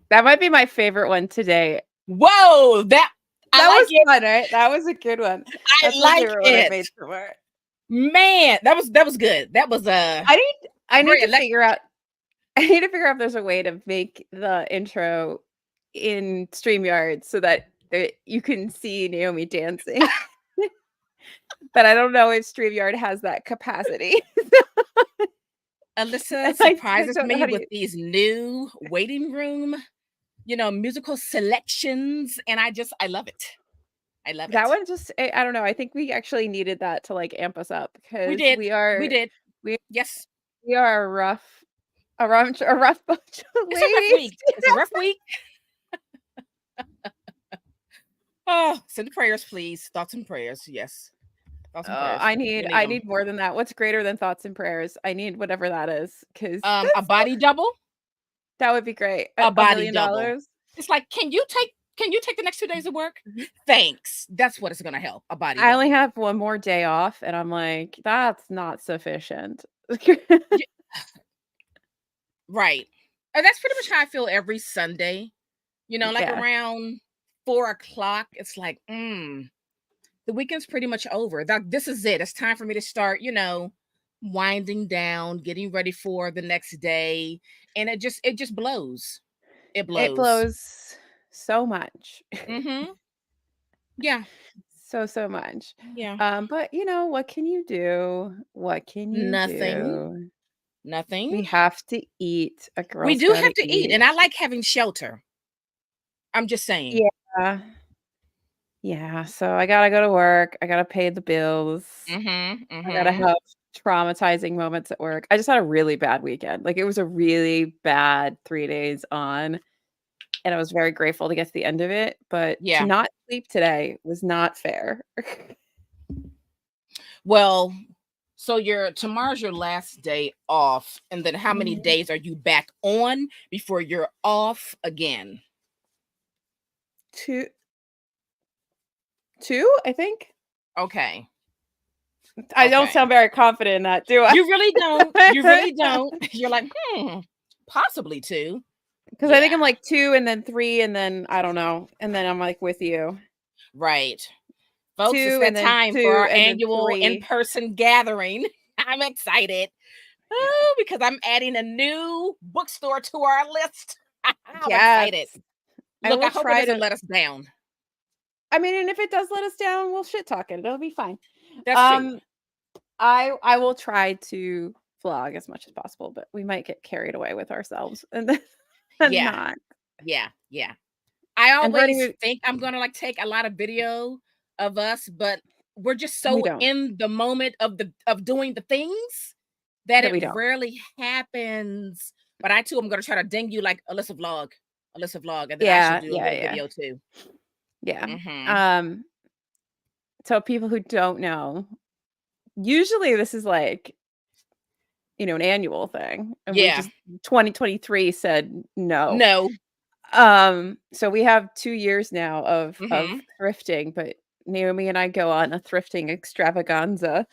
That might be my favorite one today. Whoa, I That like was it. fun, right? That was a good one. I That's my like favorite one I've it. made so far. Man, that was good. That was I need very to electric. figure out I need to figure out if there's a way to make the intro in StreamYard so that you can see Naomi dancing. But I don't know if StreamYard has that capacity. Alyssa I surprises don't know me how to with these new waiting room, musical selections, and I love it. I love that it. one just I don't know. I think we actually needed that to like amp us up We because did. We did. we Yes. we are a rough bunch of It's a rough ladies. week. It's a rough week. Oh, send prayers, please. Thoughts and prayers. Yes. Thoughts and prayers. We need I them. need more than that. What's greater than thoughts and prayers? I need whatever that is because A body double. that would be great. A A body million double. dollars. It's like, can you take the next 2 days of work? Thanks. That's what it's gonna help. A body I only double. have one more day off, and I'm like, that's not sufficient. Y- Right. And that's pretty much how I feel every Sunday. Like Yeah, around 4 o'clock, it's like, the weekend's pretty much over. This is it. It's time for me to start, winding down, getting ready for the next day. And it just blows. It it blows. blows so much, Mm-hmm. Yeah. so much. Yeah. But what can you do? What can you Nothing. do? Nothing. We have to eat. A We girl's do got to have to eat, eat. and I like having shelter. I'm just saying. Yeah, yeah. So I gotta go to work. I gotta pay the bills. Mm-hmm. I gotta Mm-hmm. have traumatizing moments at work. I just had a really bad weekend. Like, it was a really bad 3 days on, and I was very grateful to get to the end of it, but to Yeah. not sleep today was not fair. Well, so your tomorrow's your last day off, and then how many Mhm. days are you back on before you're off again? 2 2, I think? Okay. I don't Okay. sound very confident in that, do I? You really don't. You really don't. You're like, possibly two. 'Cause I think Yeah. I'm like 2 and then 3 and then I don't know, and then I'm like with you. Right. Folks, it's 2 that and then time for 2 our and then annual 3. in-person gathering. I'm excited. Yeah. Oh, because I'm adding a new bookstore to our list. I'm Yes. excited. I Look, I will hope it try doesn't to let us down. I mean, and if it does let us down, we'll shit talk it. It'll be fine. That's true. Um, I will try to vlog as much as possible, but we might get carried away with ourselves and then and Yeah. not. Yeah. Yeah. I And always Bernie, think I'm gonna like take a lot of video of us, but we're just we so don't. in the moment of doing the things that That it we don't. rarely happens. But I too am gonna try to ding you like Alyssa vlog, and then I should Yeah, do a yeah, little yeah, video too. yeah. Mm-hmm. Um, so people who don't know, usually this is like, an annual thing, and we Yeah. just 2023 said no. No. So we have 2 years now of Mm-hmm. thrifting, but Naomi and I go on a thrifting extravaganza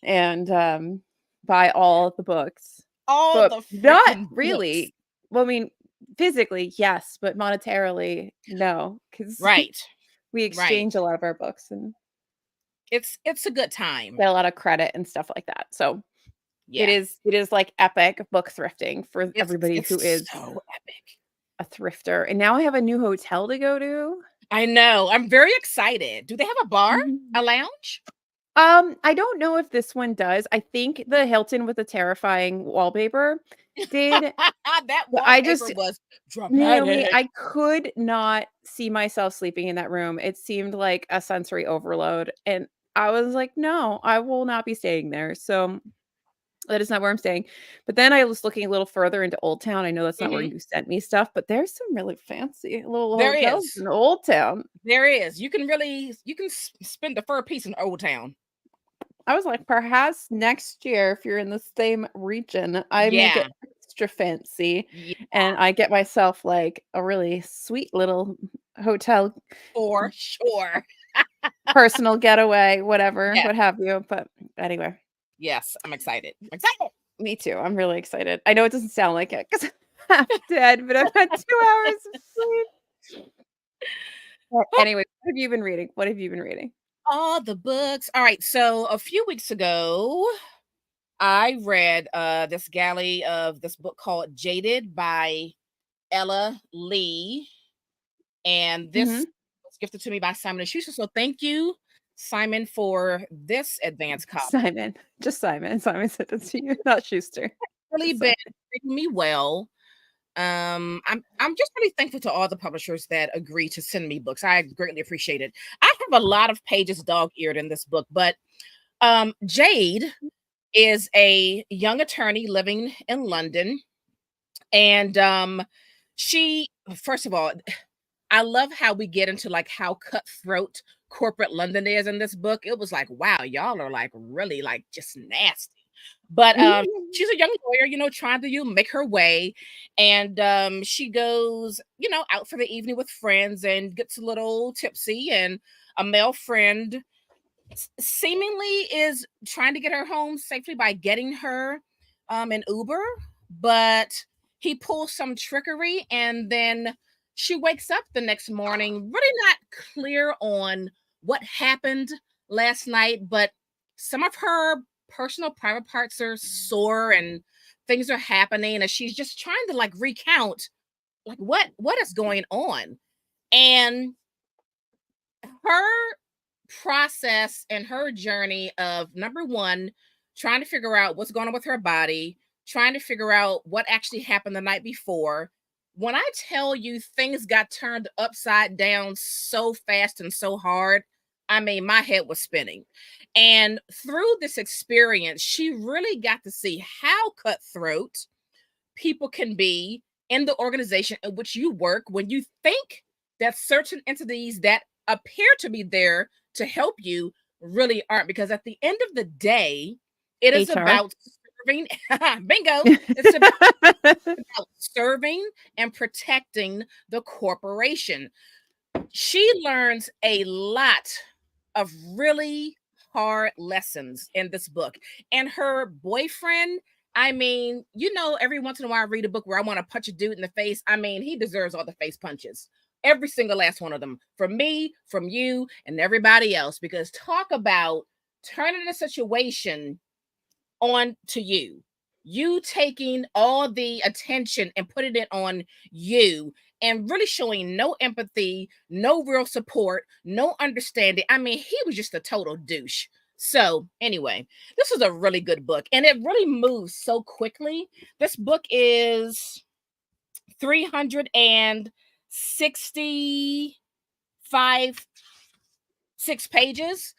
and, buy all of the books, All but the not freaking books. really. Well, I mean, physically, yes, but monetarily, no, because Right. we Right. exchange a lot of our books and It's a good time. get a lot of credit and stuff like that. So Yeah. it is like epic book thrifting for It's everybody it's who is so epic. a thrifter. And now I have a new hotel to go to. I know. I'm very excited. Do they have a bar? A Mhm. lounge? I don't know if this one does. I think the Hilton with the terrifying wallpaper did. That But I wallpaper just was Naomi, dramatic. I could not see myself sleeping in that room. It seemed like a sensory overload, and I was like, "No, I will not be staying there." So, that is not where I'm staying. But then I was looking a little further into Old Town. I know that's not where Mhm. you sent me stuff, but there's some really fancy little There hotels is. in Old Town. There is. You can spend a fur piece in Old Town. I was like, perhaps next year, if you're in the same region, I make it Yeah. extra fancy Yeah. and I get myself like a really sweet little hotel, For sure. personal getaway, whatever, Yes. what have you. But anyway, Yes. I'm excited. I'm excited. me too. I'm really excited. I know it doesn't sound like it because half dead, but I've had 2 hours of sleep. But anyway, what have you been reading? What have you been reading? All the books. All right, so a few weeks ago, I read this galley of this book called Jaded by Ella Lee, and this Mhm. was gifted to me by Simon and Schuster. So thank you, Simon, for this advance copy. Simon. Just Simon. Simon sent it to you, not Schuster. Really Just been Simon. treating me well. I'm just really thankful to all the publishers that agree to send me books. I greatly appreciate it. I have a lot of pages dog-eared in this book, but Jade is a young attorney living in London. And she, first of all, I love how we get into like how cutthroat corporate London is in this book. It was like, wow, y'all are like really like just nasty. But she's a young lawyer, trying to make her way. And she goes, out for the evening with friends and gets a little tipsy. And a male friend seemingly is trying to get her home safely by getting her an Uber, but he pulls some trickery, and then she wakes up the next morning really not clear on what happened last night, but some of her personal private parts are sore and things are happening, and she's just trying to like recount like what is going on. And her process and her journey of number one, trying to figure out what's going on with her body, trying to figure out what actually happened the night before. When I tell you things got turned upside down so fast and so hard, I mean, my head was spinning. And through this experience, she really got to see how cutthroat people can be in the organization in which you work when you think that certain entities that appear to be there to help you really aren't. Because at the end of the day, it is HR. about serving. Bingo. It's about serving and protecting the corporation. She learns a lot of really hard lessons in this book. And her boyfriend, I mean, every once in a while I read a book where I want to punch a dude in the face. I mean, he deserves all the face punches. Every single last one of them. From me, from you, and everybody else. Because talk about turning a situation on to you. You taking all the attention and putting it on you and really showing no empathy, no real support, no understanding. I mean, he was just a total douche. So, anyway, this is a really good book and it really moves so quickly. This book is 365 6 pages,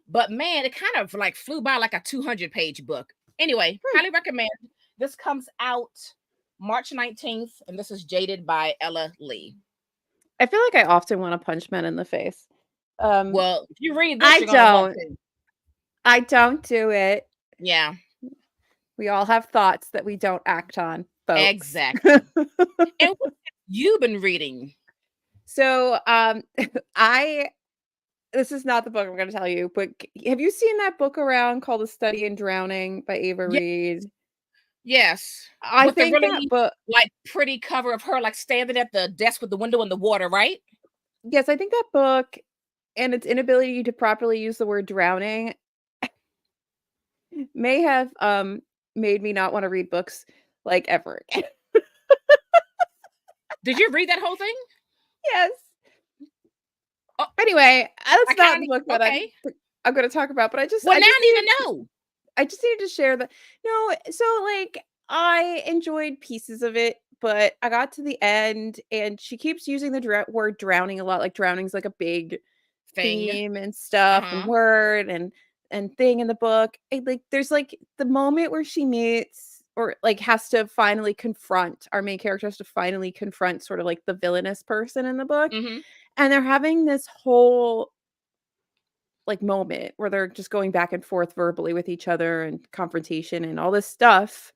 but man, it kind of like flew by like a 200-page book. Anyway, highly recommend. This comes out March 19th, and this is Jaded by Ella Lee. I feel like I often wanna punch men in the face. Um, Well, if you read this, I you're gonna want don't. to. I don't do it. Yeah, We all have thoughts that we don't act on, folks. exactly. And what have you been reading? So, I this is not the book I'm gonna tell you, but have you seen that book around called A Study in Drowning by Ava Yeah, Reed? yes. I With the think that really book like pretty cover of her like standing at the desk with the window in the water, right? yes, I think that book and its inability to properly use the word drowning may have, made me not wanna read books, like, ever again. Did you read that whole thing? Yes. Oh, Anyway, I that's not kind the book of that okay. I'm gonna talk about, but Well, now I need to know. I just needed to share that no, so, like, I enjoyed pieces of it, but I got to the end, and she keeps using the word drowning a lot, like, drowning's, like, a big Thing. theme and stuff and Uh-huh. word and thing in the book. And, like, there's, like, the moment where she meets or, like, has to finally confront our main character has to finally confront sort of, like, the villainous person in the book, Mhm. and they're having this whole like moment where they're just going back and forth verbally with each other and confrontation and all this stuff.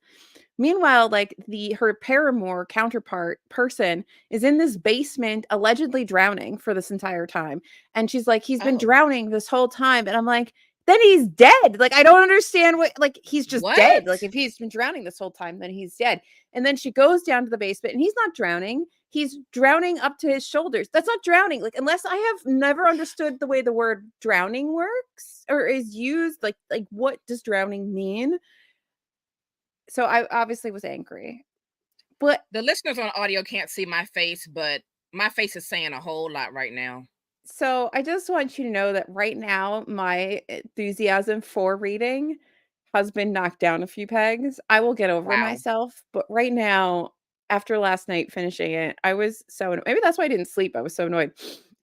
Meanwhile, like her paramour counterpart person is in this basement allegedly drowning for this entire time. And she's like, he's been Oh. drowning this whole time. And I'm like, then he's dead. Like, I don't understand what, like, he's just dead. Like, What? if he's been drowning this whole time, then he's dead. And then she goes down to the basement and he's not drowning. He's drowning up to his shoulders. That's not drowning. Like, unless I have never understood the way the word drowning works or is used, like what does drowning mean? So I obviously was angry. But The listeners on audio can't see my face, but my face is saying a whole lot right now. so I just want you to know that right now my enthusiasm for reading has been knocked down a few pegs. I will get over Wow. myself, but right now, after last night finishing it, I was so maybe that's why I didn't sleep. I was so annoyed.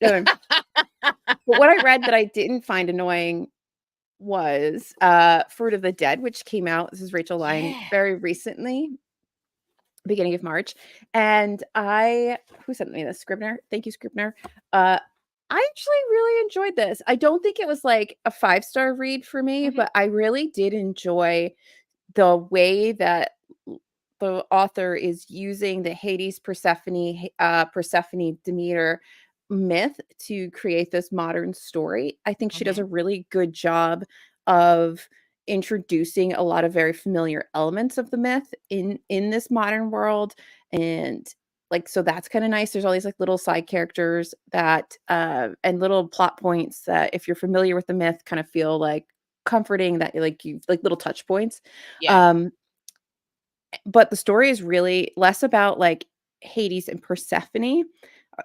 Um, but what I read that I didn't find annoying was Fruit of the Dead, which came out. This is Rachel Lying Yeah. very recently, beginning of March. And I who sent me this? Scribner. Thank you, Scribner. I actually really enjoyed this. I don't think it was like a 5-star read for me, Mhm. but I really did enjoy the way that the author is using the Hades Persephone Demeter myth to create this modern story. I think she does a Mhm. really good job of introducing a lot of very familiar elements of the myth in this modern world. And like, so that's kind of nice. There's all these like little side characters that and little plot points that if you're familiar with the myth kind of feel like comforting, that like you like little touch points. Yeah. um but the story is really less about like Hades and Persephone,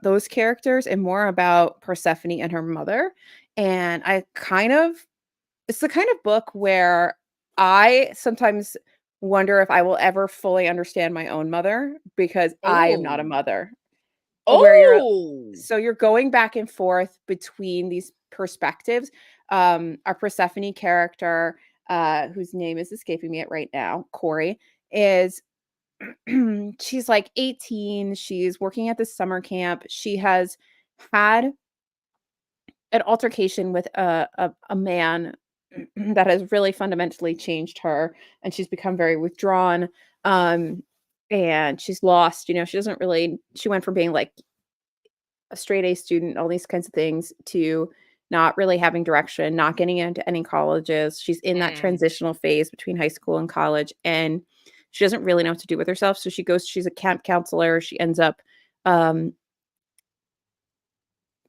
those characters, and more about Persephone and her mother. And it's the kind of book where I sometimes wonder if I will ever fully understand my own mother because I am not a Oh. mother. Where you're Oh. so you're going back and forth between these perspectives. Our Persephone character, whose name is escaping me at right now, Corey, is she's like 18. She's working at this summer camp. She has had an altercation with a man that has really fundamentally changed her, and she's become very withdrawn. Um, and she's lost, she doesn't really she went from being like a straight A student, all these kinds of things, to not really having direction, not getting into any colleges. She's in that Mm. transitional phase between high school and college, and she doesn't really know what to do with herself. So she's a camp counselor. She ends up um,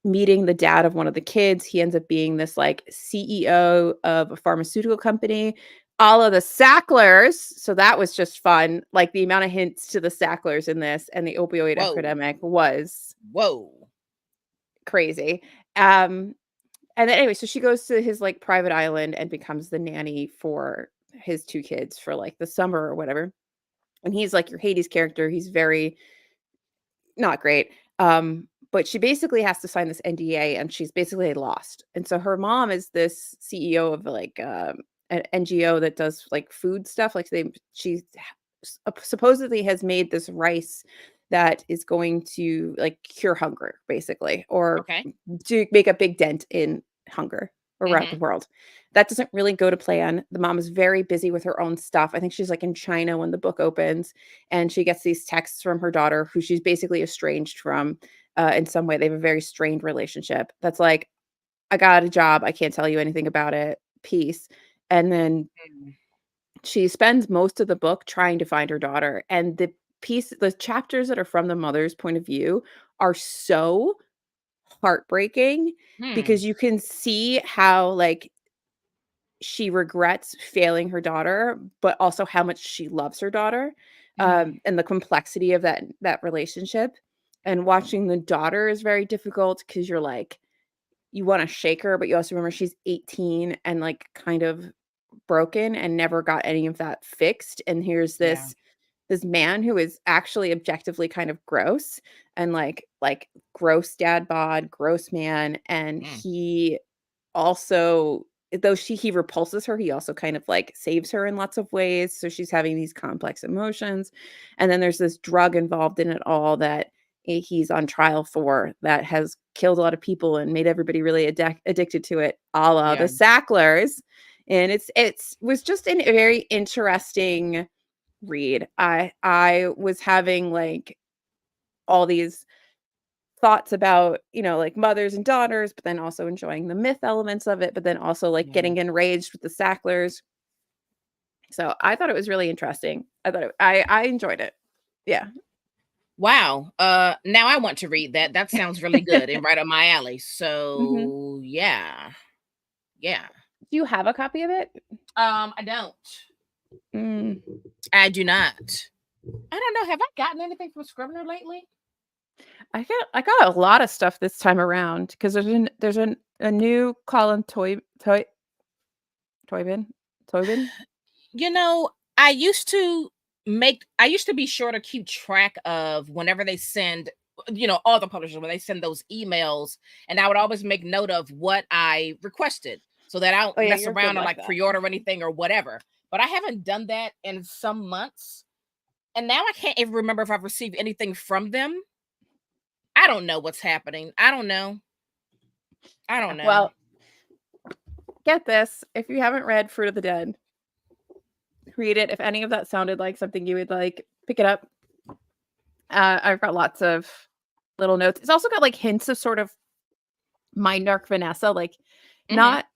meeting the dad of one of the kids. He ends up being this like CEO of a pharmaceutical company, all of the Sacklers. So that was just fun. Like the amount of hints to the Sacklers in this and the opioid Whoa. epidemic was Whoa. crazy. Um, and then anyway, so she goes to his like private island and becomes the nanny for his 2 kids for like the summer or whatever. And he's like your Hades character. He's very not great. But she basically has to sign this NDA and she's basically lost. And so her mom is this CEO of like an NGO that does like food stuff. Like supposedly has made this rice that is going to like cure hunger, basically, or Okay. to make a big dent in hunger around the Mhm. world. That doesn't really go to plan. The mom is very busy with her own stuff. I think she's like in China when the book opens, and she gets these texts from her daughter, who she's basically estranged from in some way. They have a very strained relationship. That's like, I got a job. I can't tell you anything about it. Peace. And then Mm. she spends most of the book trying to find her daughter. And the chapters that are from the mother's point of view are so heartbreaking Hmm. because you can see how like she regrets failing her daughter, but also how much she loves her daughter, Mm. and the complexity of that relationship. And watching the daughter is very difficult because you're like, you want to shake her, but you also remember she's 18 and like kind of broken and never got any of that fixed. And here's Yeah. this man who is actually objectively kind of gross and like gross dad bod, gross man, and Mm. he also, though he repulses her, he also kind of like saves her in lots of ways. So she's having these complex emotions. And then there's this drug involved in it all that he's on trial for that has killed a lot of people and made everybody really addicted to it, a la the Yeah. Sacklers. And it's was just a very interesting read. I was having like all these thoughts about, like mothers and daughters, but then also enjoying the myth elements of it, but then also like Yeah. getting enraged with the Sacklers. So I thought it was really interesting. I enjoyed it. Yeah. Wow. Now I want to read that. That sounds really good and right up my alley. Hmm. So yeah. Yeah. Do you have a copy of it? I don't. Mm. I do not. I don't know. Have I gotten anything from Scrivener lately? I got a lot of stuff this time around because there's a new Colin Toybin Toybin. You know, I used to I used to be sure to keep track of whenever they send, all the publishers when they send those emails, and I would always make note of what I requested so that I don't Oh yeah, mess you're good around and like like that. pre-order anything or whatever. But I haven't done that in some months. And now I can't even remember if I've received anything from them. I don't know what's happening. I don't know. I don't know. Well, get this. If you haven't read Fruit of the Dead, read it. If any of that sounded like something you would like, pick it up. I've got lots of little notes. It's also got like hints of sort of Mind Dark Vanessa, like Hmm. not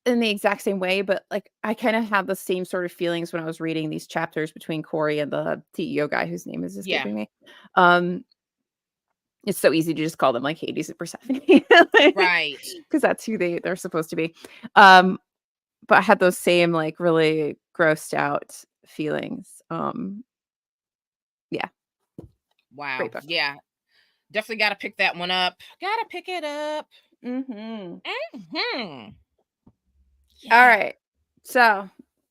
in the exact same way, but like I kind of have the same sort of feelings when I was reading these chapters between Corey and the TEO guy whose name is Yeah. escaping me. Um, it's so easy to just call them like Hades and Persephone, Right. because that's who they're supposed to be. Um, but I had those same like really grossed out feelings. Yeah, Wow. great book. Yeah. Definitely got to pick that one up. Got to pick it up. Mhm. Hmm. All Yeah. right. So,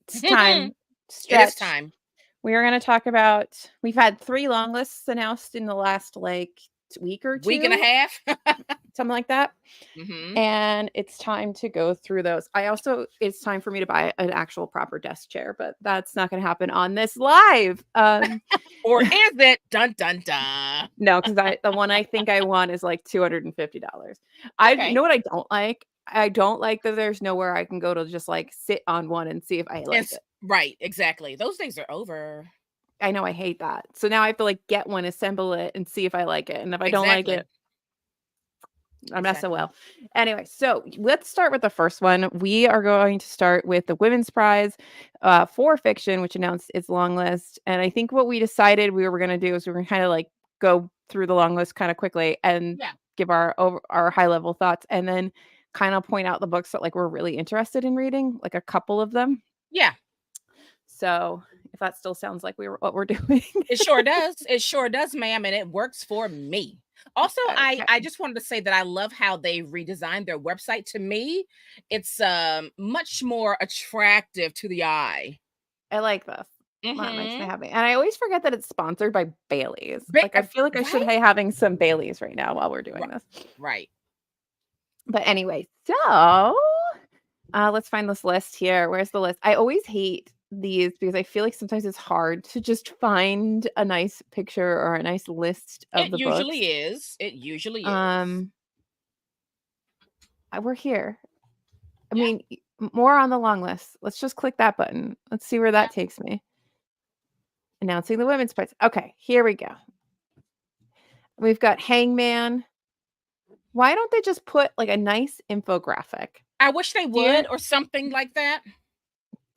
it's time. It is Stretch. time. We are gonna talk about we've had 3 long lists announced in the last, like, week or Week and a 2, half. something like that, Hmm. and it's time to go through those. It's time for me to buy an actual proper desk chair, but that's not gonna happen on this live. Or is it? Dun dun dun. No, because the one I think I want is, like, $250. You Okay. know what I don't like? I don't like that there's nowhere I can go to just, like, sit on one and see if I like It's it. right. Exactly. Those days are over. I know I hate that. So now I have to, like, get one, assemble it, and see if I like it, and if I don't like Exactly. it, I'm Exactly. SOL. Anyway, so let's start with the first one. We are going to start with the Women's Prize for Fiction, which announced its long list. And I think what we decided we were going to do is we were going to kind of like go through the long list kind of quickly and Yeah. give our high level thoughts, and then kind of point out the books that like we're really interested in reading, like a couple of them. Yeah. So if that still sounds like what we're doing. It sure does. It sure does, ma'am, and it works for me. Also, I Okay. I just wanted to say that I love how they redesigned their website. To me, it's much more attractive to the eye. I like this. That makes me Mhm. happy, and I always forget that it's sponsored by Bailey's. Like, I feel like I should Right? be having some Bailey's right now while we're doing Right. this. Right. But anyway, let's find this list here. Where's the list? I always hate these because I feel like sometimes it's hard to just find a nice picture or a nice list of It the books. usually is. It usually is. Um, we're here. I Yeah. mean, more on the long list. Let's just click that button. Let's see where Yeah. that takes me. Announcing the women's prize. Okay, here we go. We've got Hangman. Why don't they just put, like, a nice infographic? I wish they would Dear or something like that.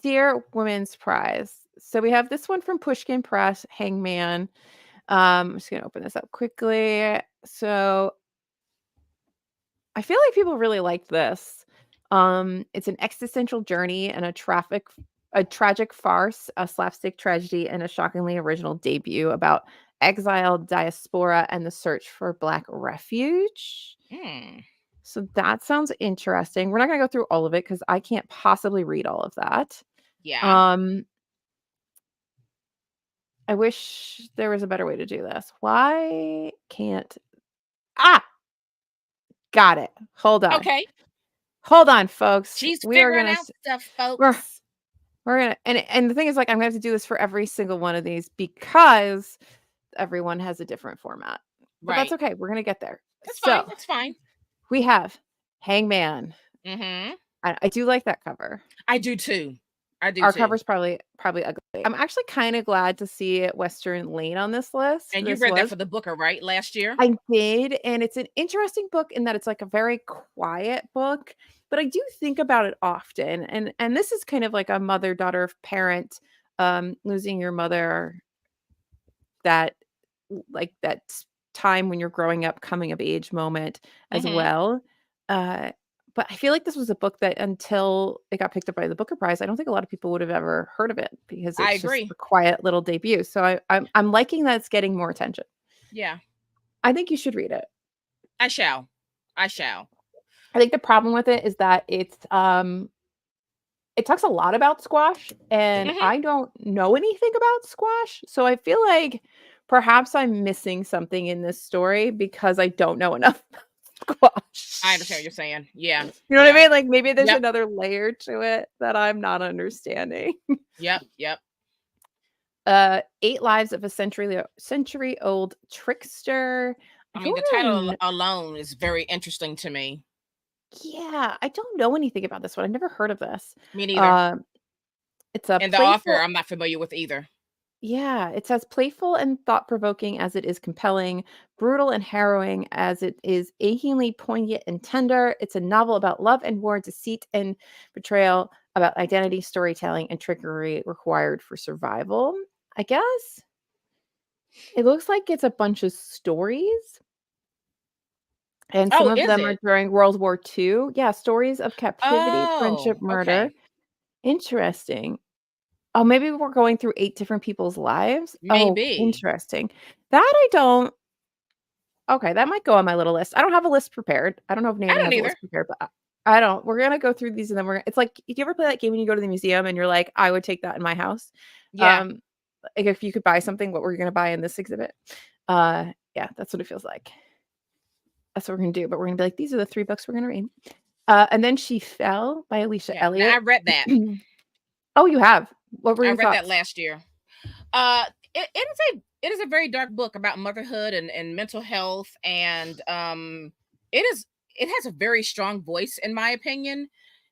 Dear Women's Prize. So we have this one from Pushkin Press, Hangman. I'm just gonna open this up quickly. So I feel like people really liked this. It's an existential journey and a tragic farce, a slapstick tragedy, and a shockingly original debut about exiled diaspora and the search for Black refuge. Hmm. So that sounds interesting. We're not gonna go through all of it because I can't possibly read all of that. Yeah. Um, I wish there was a better way to do this. Why can't Ah, got it. Hold on. Okay. Hold on, folks. She's We are figuring gonna out stuff, we're folks. we're gonna and the thing is like I'm gonna have to do this for every single one of these because everyone has a different format. But that's Right. okay. We're gonna get there. That's fine. So That's fine. we have Hangman. Mhm. I do like that cover. I do too. I do Our too. cover's probably ugly. I'm actually kinda glad to see Western Lane on this list. And you This read that was for the Booker, right? Last year? I did, and it's an interesting book in that it's, like, a very quiet book, but I do think about it often, and this is kind of like a mother-daughter parent, losing your mother that like, that time when you're growing up, coming of age moment as Hmm. well, uh, but I feel like this was a book that until it got picked up by the Booker Prize, I don't think a lot of people would have ever heard of it because I it's just agree. a quiet little debut, so I'm liking that it's getting more attention. Yeah, I think you should read it. I shall. I shall. I think the problem with it is that it talks a lot about squash, and Hmm. I don't know anything about squash, so I feel like perhaps I'm missing something in this story because I don't know enough about I understand what squash. you're saying. Yeah. You know what I Yeah. mean? Like, maybe there's Yep. another layer to it that I'm not understanding. Yep. Yep. 8 Lives of a Century-Old Trickster. I I mean, don't the title kn alone is very interesting to me. Yeah, I don't know anything about this one. I've never heard of this. Me neither. Um, it's a And the author, playful I'm not familiar with either. Yeah, it's as playful and thought-provoking as it is compelling, brutal and harrowing as it is achingly poignant and tender. It's a novel about love and war, deceit and betrayal, about identity, storytelling, and trickery required for survival. I guess it looks like it's a bunch of stories, and some Oh, of is them are it? during World War II. Yeah, stories of captivity, Oh, friendship, murder. okay. Interesting. Oh, maybe we're going through 8 different people's lives? Oh, Maybe. interesting. That I don't Okay, that might go on my little list. I don't have a list prepared. I don't know if I Nana don't has a either. list prepared, but I don't. We're gonna go through these and then it's like, if you ever play that game when you go to the museum and you're like, "I would take that in my house." Yeah. Um, like, if you could buy something, what were you gonna buy in this exhibit? Yeah, that's what it feels like. That's what we're gonna do, but we're gonna be like, "These are the 3 books we're gonna read." And then She Fell by Alicia Yeah. Now I Elliott. read that. Oh, you have? What were I your read that thoughts? last year. It is a very dark book about motherhood and mental health, and it has a very strong voice in my opinion.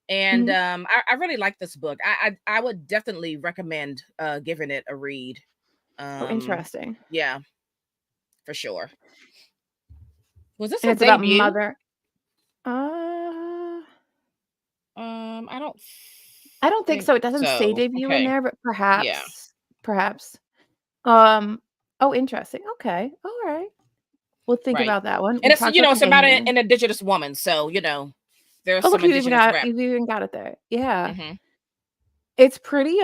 And Mhm. I really like this book. I would definitely recommend giving it a read. Oh, Um interesting. yeah, for sure. Was this And a it's about debut? mother uh I don't I don't think think so, it doesn't say so. debut in Okay. there, but Yeah. perhaps. Um, oh, interesting, okay, alright. We'll think Right. about that one. And We it's talked about it's about Companion. an indigenous woman, so there's Oh, some look, indigenous rep. you even got it there. Yeah. Hmm. It's pretty,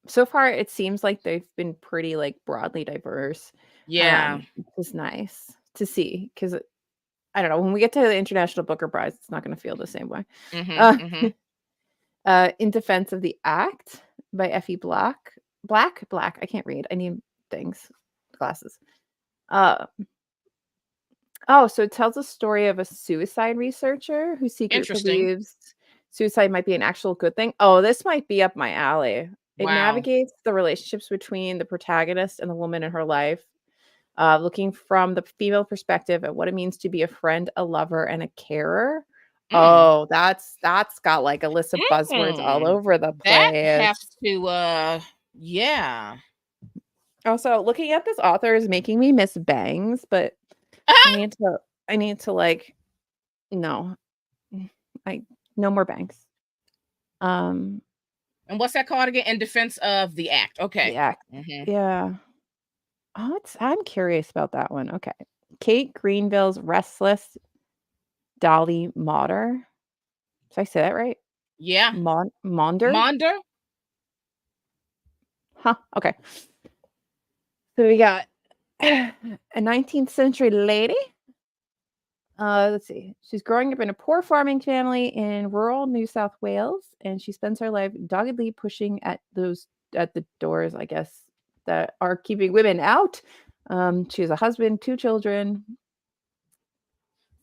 so far it seems like they've been pretty, like, broadly diverse, Yeah. which is nice to see 'cause I don't know, when we get to the International Booker Prize, it's not gonna feel the same way. Hmm. Uh, Hmm. In Defense of the Act by Effie Black? I can't read, I need things, glasses. Uh Oh, so it tells a story of a suicide researcher who secretly Interesting. believes suicide might be an actual good thing. Oh, this might be up my alley. It Wow. navigates the relationships between the protagonist and the woman in her life, looking from the female perspective at what it means to be a friend, a lover, and a carer. Mm. Oh, that's got like a list of buzzwords all Mm. over the That has place. to yeah. Also, looking at this author is making me miss bangs, but I need to like no. I no more bangs. Um, And what's that called again? In defense of the act. the Okay. act. Hmm. Yeah. Oh, I'm curious about that one. Okay. Kate Greenville's Restless Dolly Mauder. Did I say that right? Yeah. Maunder? Monder. Huh. Okay. So we got a 19th century lady. Let's see. She's growing up in a poor farming family in rural New South Wales, and she spends her life doggedly pushing at the doors, I guess, that are keeping women out. She has a husband, 2 children.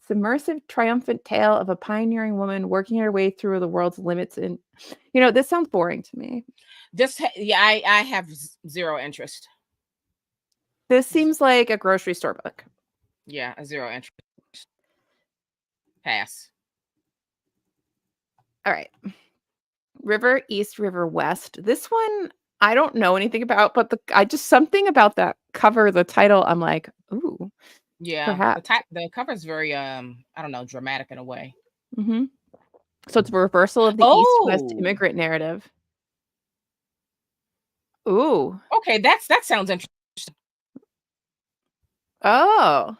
Submersive, triumphant tale of a pioneering woman working her way through the world's limits. And this sounds boring to me. Yeah, I have zero interest. This seems like a grocery store book. Yeah, a zero interest. Pass. All right. River East, River West. This one I don't know anything about, but I just something about that cover, the title, I'm like, ooh, Yeah, perhaps. the cover is very I don't know, dramatic in a way. Hmm. So it's a reversal of the East-West Oh, immigrant narrative. Ooh. okay, that sounds interesting. Oh.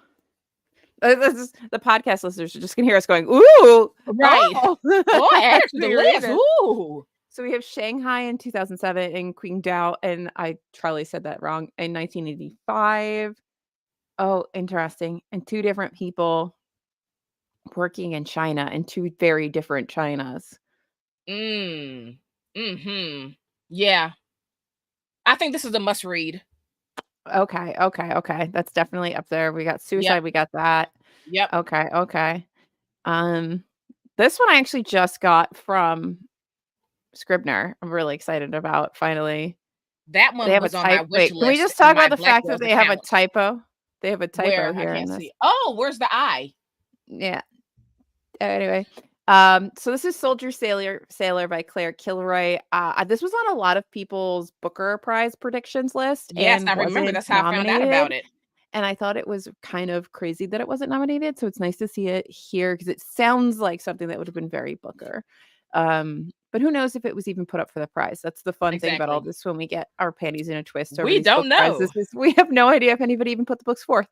This is, the podcast listeners are just gonna hear us going, ooh, Right. oh. Oh, add it to the We read list. it. Ooh. So we have Shanghai in 2007 and Qingdao, and I probably said that wrong, in 1985. Oh, interesting. And two different people working in China, in two very different Chinas. Mm. Mhm. Yeah. I think this is a must read. Okay, okay, okay. That's definitely up there. We got Yep. Suicide, we got that. Yep. Okay, okay. Um, this one I actually just got from Scribner. I'm really excited about finally. That They one have a was on my type wish wait, can we list just in talk my about the Black fact that Girls they have a account. typo? They have a typo Where I here in can't this. see. Oh, where's the I? Yeah. Anyway, so this is Soldier Sailor by Claire Kilroy. This was on a lot of people's Booker Prize predictions list Yes, and I remember. wasn't That's how I found out about nominated. it. And I thought it was kind of crazy that it wasn't nominated. So it's nice to see it here because it sounds like something that would have been very Booker. But who knows if it was even put up for the prize? That's the fun thing about all Exactly. this when we get our panties in a twist over We these book don't know. prizes is we have no idea if anybody even put the books forth.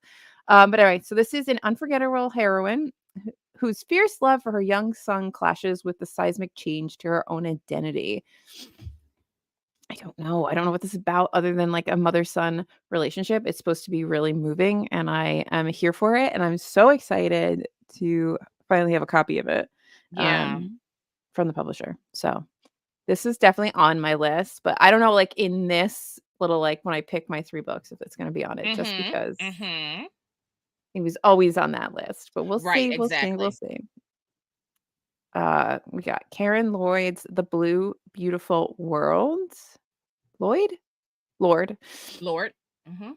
But anyway, so this is an unforgettable heroine whose fierce love for her young son clashes with the seismic change to her own identity. I don't know. I don't know what this is about other than like a mother-son relationship. It's supposed to be really moving and I am here for it and I'm so excited to finally have a copy of it Yeah. um, from the publisher. So, this is definitely on my list, but I don't know like in this little like when I pick my 3 books if it's going to be on it just Mhm. because Mhm. it was always on that list. But we'll Right, see, we'll see, we'll exactly. see. We got Karen Lloyd's The Blue Beautiful World. Lloyd? Lord. Lord. Mhm.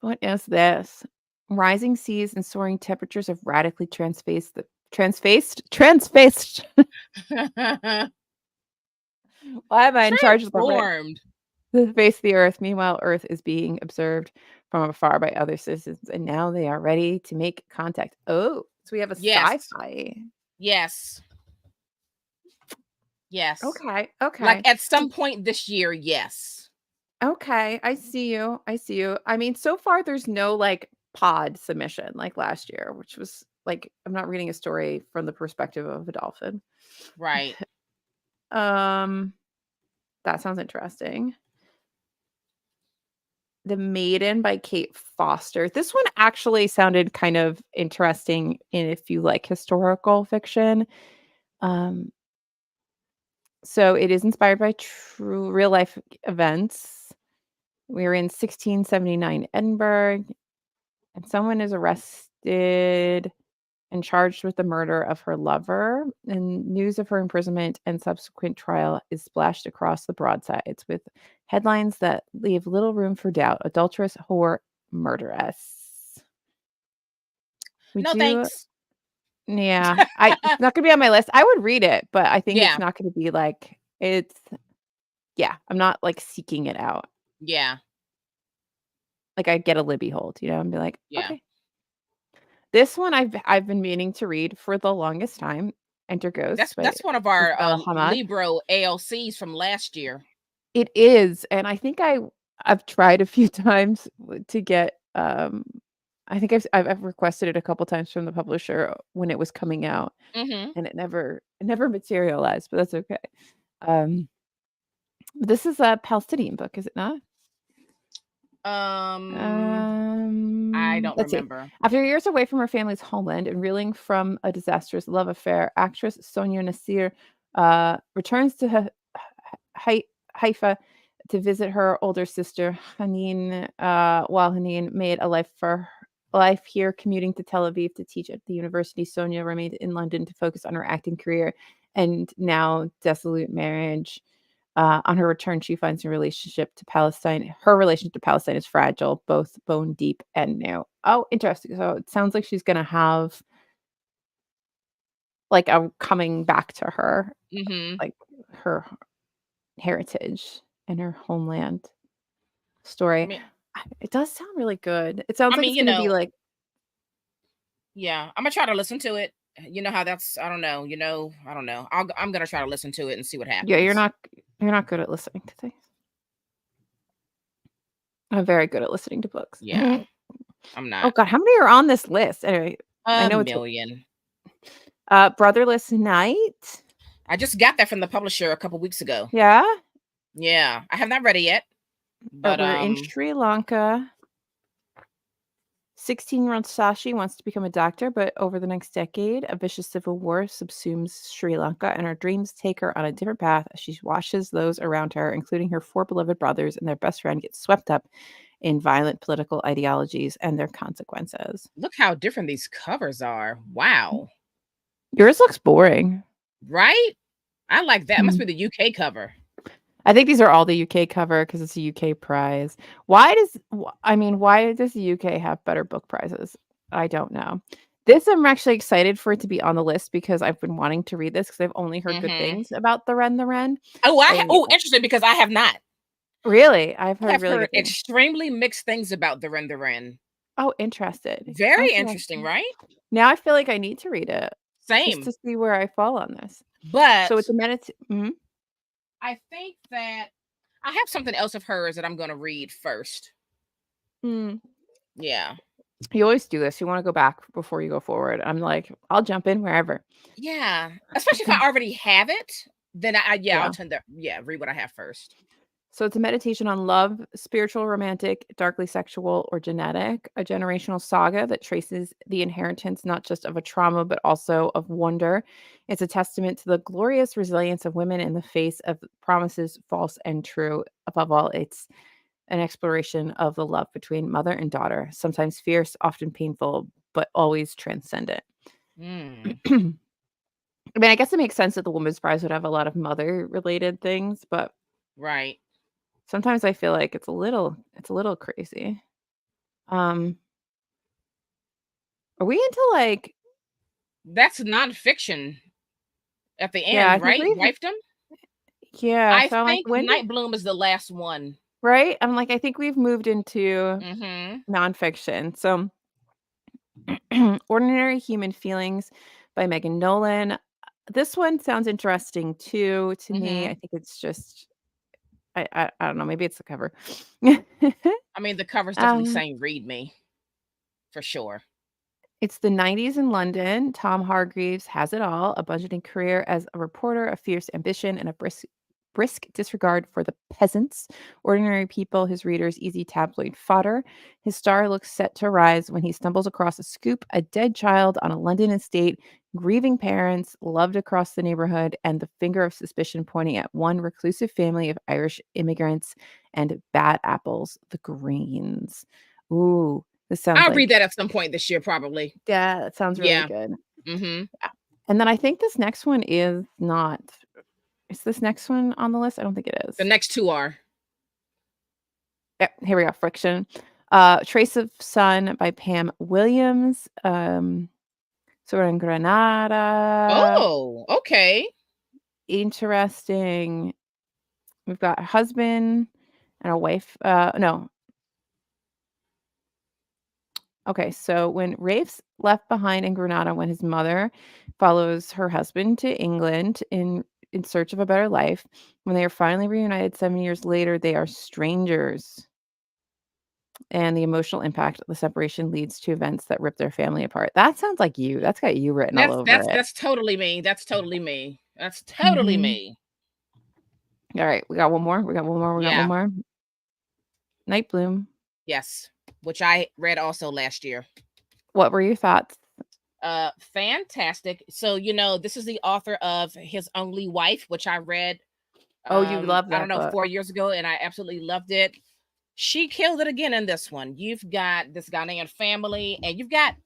What is this? Rising seas and soaring temperatures have radically transfaced. Why am I in charge of the brain? Transformed. The face of the earth. Meanwhile, Earth is being observed from afar by other citizens, and now they are ready to make contact. Oh, so we have a Yes. sci-fi. Yes. Yes. Okay, Like okay. at some point this year, yes. Okay, I see you. I see you. I mean, so far there's no like pod submission like last year, which was like I'm not reading a story from the perspective of a dolphin. Right. Um, that sounds interesting. The Maiden by Kate Foster. This one actually sounded kind of interesting in if you like historical fiction. Um, so it is inspired by true real life events. We're in 1679 Edinburgh, and someone is arrested and charged with the murder of her lover. And news of her imprisonment and subsequent trial is splashed across the broadsides with headlines that leave little room for doubt. Adulteress, whore, murderess. Would No you? thanks. Yeah, it's not gonna be on my list. I would read it, but I think it's Yeah. not gonna be like it's. Yeah, I'm not like seeking it out. Yeah. Like I get a Libby hold, and be like, Yeah. okay. This one I've been meaning to read for the longest time. Enter Ghosts by That's one of our Isabel Hamad. Libro ALCs from last year. It is, and I think I've tried a few times to get, I think I've requested it a couple times from the publisher when it was coming out, Mhm. and it never materialized, but that's okay. Um, this is a Palestinian book, is it not? Um I don't Let's see. remember. After years away from her family's homeland and reeling from a disastrous love affair, actress Sonia Nasir returns to Haifa to visit her older sister Hanine, while Hanine made life here, commuting to Tel Aviv to teach at the university. Sonia remained in London to focus on her acting career, and now dissolute marriage. On her return, she finds her relationship to Palestine. Her relationship to Palestine is fragile, both bone deep and new. Oh, interesting. So it sounds like she's gonna have like a coming back to her Mhm. like her heritage and her homeland I story. mean It does sound really good. It sounds I like mean, it's gonna be like yeah, Imma try to listen to it. You know how that's I don't know, I don't know. I'm gonna try to listen to it and see what yeah, happens. you're not good at listening to things. I'm very good at listening to books. Yeah, I'm Oh not. god, how many are on this list? Anyway, I A know it's million. Brotherless Night. I just got that from the publisher a couple weeks ago. Yeah, Yeah, I have not read it yet, but but, we're in Sri Lanka. 16-year-old Sashi wants to become a doctor, but over the next decade, a vicious civil war subsumes Sri Lanka, and her dreams take her on a different path as she watches those around her, including her 4 beloved brothers and their best friend, get swept up in violent political ideologies and their consequences. look how different these covers are. Wow. Yours looks boring. Right? I like that. It must Hmm. be the UK cover. I think these are all the UK cover because it's a UK prize. I mean, why does the UK have better book prizes? I don't know. This I'm actually excited for it to be on the list because I've been wanting to read this because I've only heard good Mhm. things about The Ren the Wren. Oh, interesting because I have not. Really? I've I heard have really heard good things. extremely mixed things about the Renderin. Oh, interested. Very interesting, Interesting. right? Now I feel like I need to read it just to Same. see where I fall on this. So But it's a mhm. I think that I have something else of hers that I'm gonna read first. Mm. Yeah. You always do this. You want to go back before you go forward. I'm like, I'll jump in wherever. Yeah. Especially if I already have it, then yeah, I'll Yeah. tend to read what I have first. So it's a meditation on love, spiritual, romantic, darkly sexual, or genetic, a generational saga that traces the inheritance not just of a trauma, but also of wonder. It's a testament to the glorious resilience of women in the face of promises, false and true. Above all, it's an exploration of the love between mother and daughter, sometimes fierce, often painful, but always transcendent. Mm, I mean, I guess it makes sense that the Woman's Prize would have a lot of mother related things, but right. sometimes I feel like it's a little crazy. Um, are we into like That's nonfiction at the yeah, end, I think right? we've Wifedom? yeah, I so I'm like, think when did Night Bloom is the last one. right? I'm like, I think we've moved into Mhm. nonfiction. So Ordinary Human Feelings by Megan Nolan. This one sounds interesting too to me. I Mhm. think it's just I don't know, maybe it's the cover. I mean, the cover's definitely um, saying read me for sure. It's the 90s in London. Tom Hargreaves has it all, a budgeting career as a reporter, a fierce ambition, and a brisk disregard for the peasants, ordinary people, his readers, easy tabloid fodder. His star looks set to rise when he stumbles across a scoop, a dead child on a London estate, grieving parents, loved across the neighborhood, and the finger of suspicion pointing at one reclusive family of Irish immigrants and bad apples, the Greens. Ooh, this sounds I'll read like that at some point this year, probably. yeah, that sounds really Yeah. good. Mhm. Yeah. And then I think this next one is not is this next one on the list? I don't think it The is. next two are. Here we go, Friction. Trace of Sun by Pam Williams. So we're in Granada. Oh, okay. Interesting. We've got a husband and a wife. No. Okay, so when Rafe's left behind in Granada when his mother follows her husband to England in search of a better life, when they are finally reunited 7 years later, they are strangers. And the emotional impact of the separation leads to events that rip their family apart. That sounds like you. That's got you written all That's over that's it. that's totally me. That's totally me. That's totally Mhm. me. All right, we got one more. We got one more. We got one Yeah. more. Night Bloom. Yes. Which I read also last year. What were your thoughts? Fantastic. So, this is the author of His Only Wife, which I read Oh, you love I don't that know, book. 4 years ago, and I absolutely loved it. She killed it again in this one. You've got this Ghanaian family, and you've got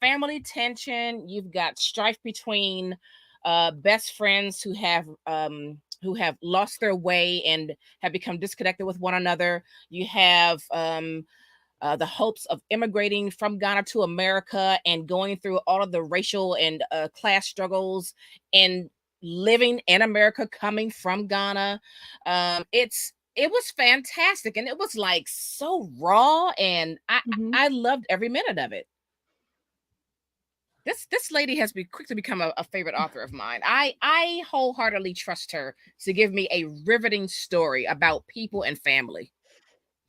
family tension, you've got strife between best friends who have lost their way and have become disconnected with one another. You have the hopes of immigrating from Ghana to America and going through all of the racial and class struggles. And living in America, coming from Ghana. It was fantastic, and it was like so raw, and Mhm. I loved every minute of it. This lady has been quick to become a favorite author of mine. I wholeheartedly trust her to give me a riveting story about people and family.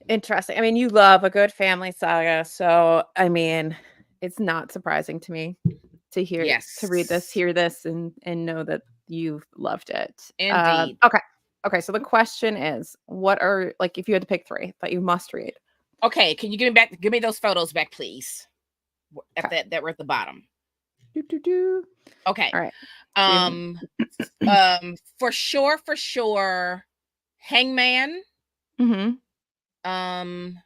Interesting. I mean, you love a good family saga, so, I mean, it's not surprising to me to read this, Yes, hear this, and know that you've loved it. indeed. Okay. Okay, so the question is, what are like, if you had to pick 3 that you must read. Okay, can you give me those photos back, please? At Okay. that were at the bottom. Do, do, do. Okay. Alright. So you Um for sure, Hangman. Mhm. Um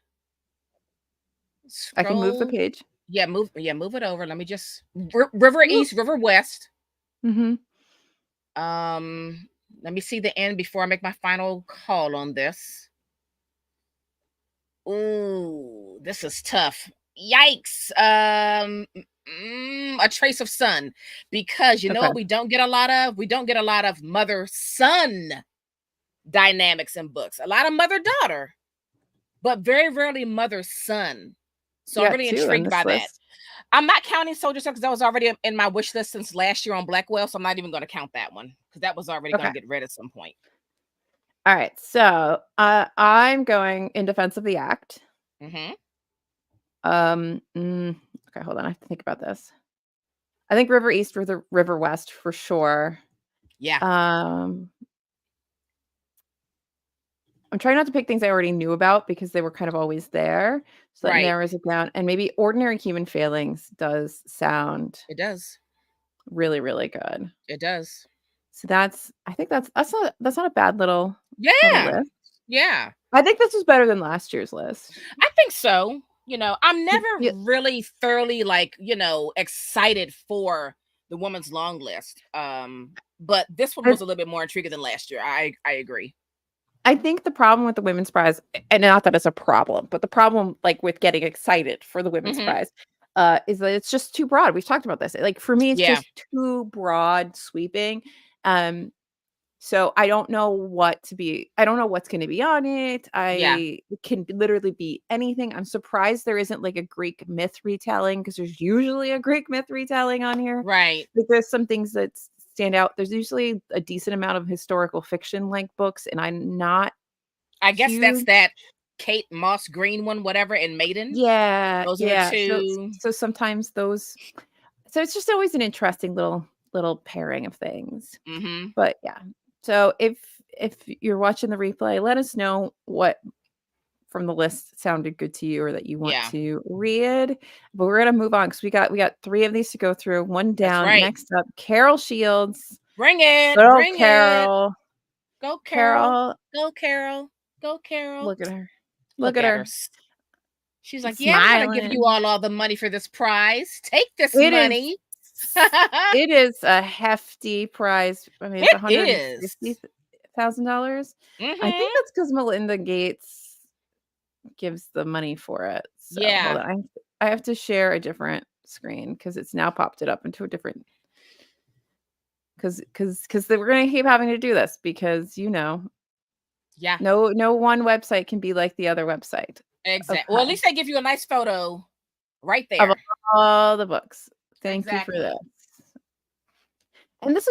I can move the scroll page. move it over. Let me just River Ooh. East, River West. Mhm. Um let me see the end before I make my final call on this. Ooh, this is tough. Yikes. A Trace of Sun, because you know Okay. what we don't get a lot of? We don't get a lot of mother son dynamics in books. A lot of mother daughter, but very rarely mother son. So You I'm got really 2 on intrigued this by that. list. I'm not counting Soldier Son because that was already in my wish list since last year on Blackwell. So I'm not even going to count that one because that was already going Okay. to get read at some point. Alright, so, I'm going in defense of the act. Hmm. Okay, hold on, I have to think about this. I think River East, River West for sure. Yeah, Um, I'm trying not to pick things I already knew about because they were kind of always there, so that right. narrows it down, and maybe Ordinary Human Failings does sound It does. really, really good. It does. So I think that's not a bad little Yeah. list. Yeah. I think this is better than last year's list. I think so. I'm You never you really thoroughly like, excited for the woman's long list. But this one I was a little bit more intriguing than last year. I agree. I think the problem with the women's prize, and not that it's a problem, but the problem, like, with getting excited for the women's Hmm. prize, is that it's just too broad. We've talked about this. Like, for me, it's Yeah. just too broad sweeping. Um, so I don't know what's gonna be on it. Yeah. It can literally be anything. I'm surprised there isn't, like, a Greek myth retelling because there's usually a Greek myth retelling on here. Right. Like, there's some things that stand out. There's usually a decent amount of historical fiction like books, and I'm not I guess that's huge. that Kate Moss Green one, whatever, and Maiden. Yeah, Those are the yeah. So two. so sometimes those so it's just always an interesting little pairing of things. Hmm. But yeah. So if you're watching the replay, let us know what from the list sounded good to you or that you want Yeah. to read. But we're gonna move on because we got 3 of these to go through. One That's down. right. Next up, Carol Shields. Bring it. Good old Bring it. Carol. Go, Carol. Carol, Go, Carol. Go, Carol. look at her. Look Look at at her. her. She's like, yeah, I'm gonna give you Smiling. all the money for this prize. Take this It is money. it is a hefty prize. I mean, it's It is. $150,000. I think Mm-hmm. that's because Melinda Gates gives the money for it. So, hold Yeah. on. I have to share a different screen because it's now popped it up into a different because we're gonna keep having to do this because, Yeah. no one website can be like the other website. Exactly. Well, at Okay. least they give you a nice photo right Of there. all the books. Thank you for this. Exactly. And this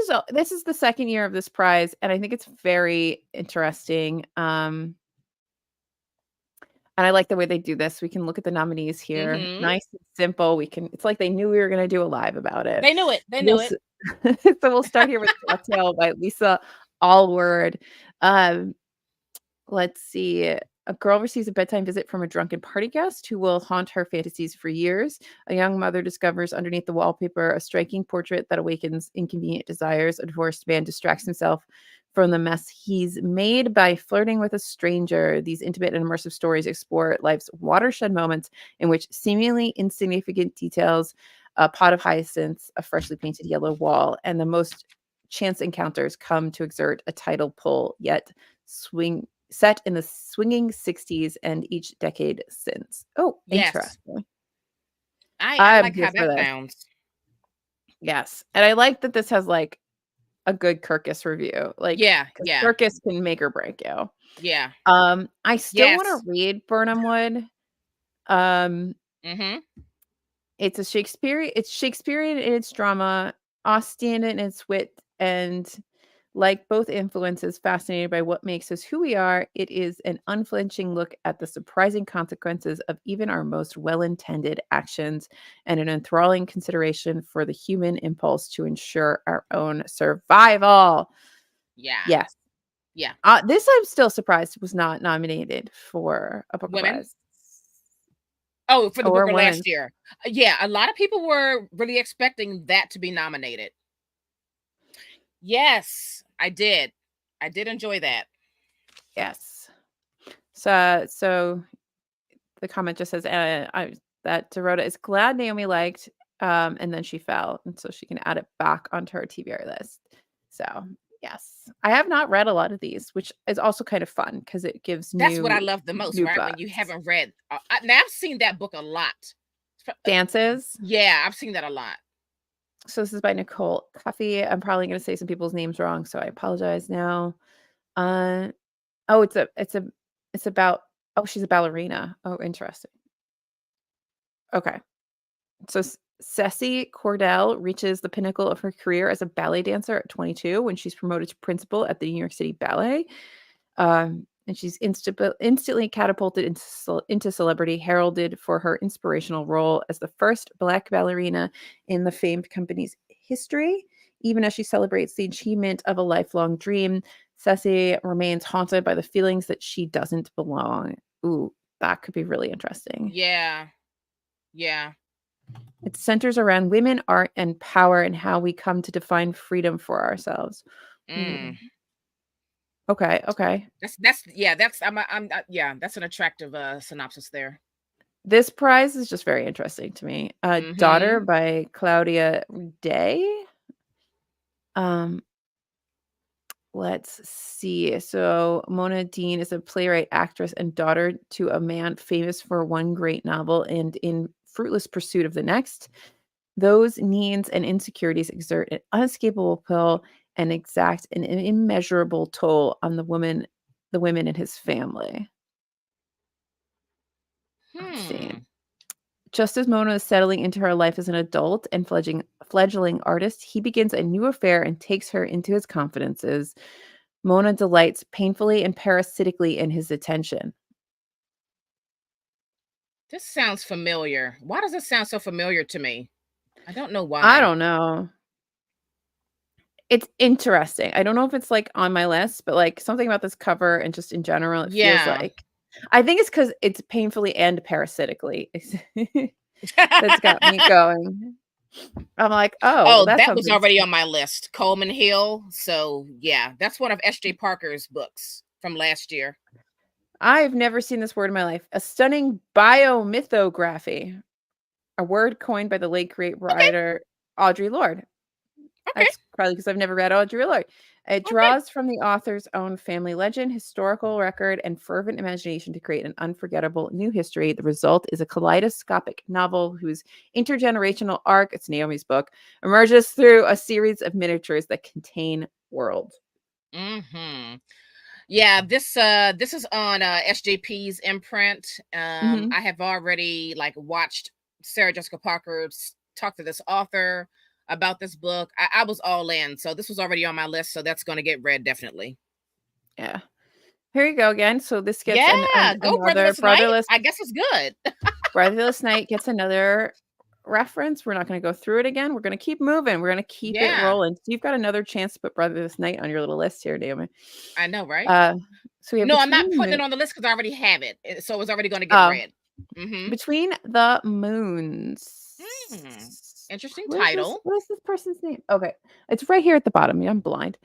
is the 2nd year of this prize, and I think it's very interesting, and I like the way they do this. We can look at the nominees here. Mm-hmm. Nice and simple. It's like they knew we were gonna do a live about it. They knew it. They knew This it. so we'll start here with Cocktail by Lisa Allward. Um, let's see. A girl receives a bedtime visit from a drunken party guest who will haunt her fantasies for years. A young mother discovers underneath the wallpaper a striking portrait that awakens inconvenient desires. A divorced man distracts himself from the mess he's made by flirting with a stranger. These intimate and immersive stories explore life's watershed moments in which seemingly insignificant details, a pot of hyacinths, a freshly painted yellow wall, and the most chance encounters come to exert a tidal pull, yet swing set in the swinging 60s and each decade since. Oh, Yes. interesting. I I'm like here how for that this. sounds. Yes. And I like that this has like a good Kirkus review, like, Yeah, 'cause yeah, Kirkus can make or break you. yeah. I still wanna Yes. read Birnam Wood. Um, Mhm. it's Shakespearean in its drama, Austen in its wit, and like both influences, fascinated by what makes us who we are. It is an unflinching look at the surprising consequences of even our most well-intended actions and an enthralling consideration for the human impulse to ensure our own survival. Yeah, Yes. yeah. This I'm still surprised was not nominated for a Booker Women. Prize Oh, for the or Booker women. last year. Yeah, a lot of people were really expecting that to be nominated. Yes, I did. I did enjoy that. Yes. So the comment just says, that Dorota is glad Naomi liked, and then she fell, and so she can add it back onto her TBR list. So, yes. I have not read a lot of these, which is also kind of fun because it gives That's what I new love the most, new right? When you books. haven't read. Now I've seen that book a lot. Dances. Yeah, I've seen that a lot. So this is by Nicole Cuffey. I'm probably gonna say some people's names wrong, so I apologize now. Uh, oh, it's about oh, she's a ballerina. Oh, interesting. Okay. So Ceci Cordell reaches the pinnacle of her career as a ballet dancer at 22 when she's promoted to principal at the New York City Ballet. And she's instantly catapulted into celebrity, heralded for her inspirational role as the first Black ballerina in the famed company's history. Even as she celebrates the achievement of a lifelong dream, Ceci remains haunted by the feelings that she doesn't belong. Ooh, that could be really interesting. Yeah, yeah. It centers around women, art, and power and how we come to define freedom for ourselves. Ooh. Mm. Okay, okay. That's yeah. That's I'm yeah. That's an attractive synopsis there. This prize is just very interesting to me. Daughter Mm-hmm. by Claudia Day. Um, let's see. So Mona Dean is a playwright, actress, and daughter to a man famous for one great novel and in fruitless pursuit of the next. Those needs and insecurities exert an unescapable pull and exact an immeasurable toll on the women in his family. Let's see. Hmm. Just as Mona is settling into her life as an adult and fledgling artist, he begins a new affair and takes her into his confidences. Mona delights painfully and parasitically in his attention. This sounds familiar. Why does this sound so familiar to me? I don't know I why. don't know. It's interesting. I don't know if it's, like, on my list, but, like, something about this cover and just in general, it feels Yeah. like I think it's because it's painfully and parasitically that's got me going. I'm like, "Oh, well, Oh, that that sounds was already interesting." on my list. Coleman Hill. So yeah, that's one of S.J. Parker's books from last year. I've never seen this word in my life. A stunning biomythography, a word coined by the late great Okay, writer Audre Lorde. okay, That's probably because 'cause I've never read Audre Lorde. It okay. draws from the author's own family legend, historical record, and fervent imagination to create an unforgettable new history. The result is a kaleidoscopic novel whose intergenerational arc, it's Naomi's book, emerges through a series of miniatures that contain worlds. Hmm. Yeah, this is on SJP's imprint. Mhm. I have already like watched Sarah Jessica Parker talk to this author about this book. I was all in, so this was already on my list, so that's going to get read definitely. Yeah. Here you go again. So this gets Yeah, go another Brotherless Night. brotherless I guess it's good. Brotherless Night gets another reference. We're not gonna go through it again. We're gonna keep moving. We're gonna keep it Yeah, rolling. So you've got another chance to put Brotherless Night on your little list here, Naomi. I know, right? Uh, so we have No, I'm Between not the putting Moon it on the list because I already have it, so it's already going to get oh, read. Mm-hmm. Between the Moons. Hmm. Interesting What is this? title. What is this person's name? Okay, it's right here at the bottom. Yeah, I'm blind.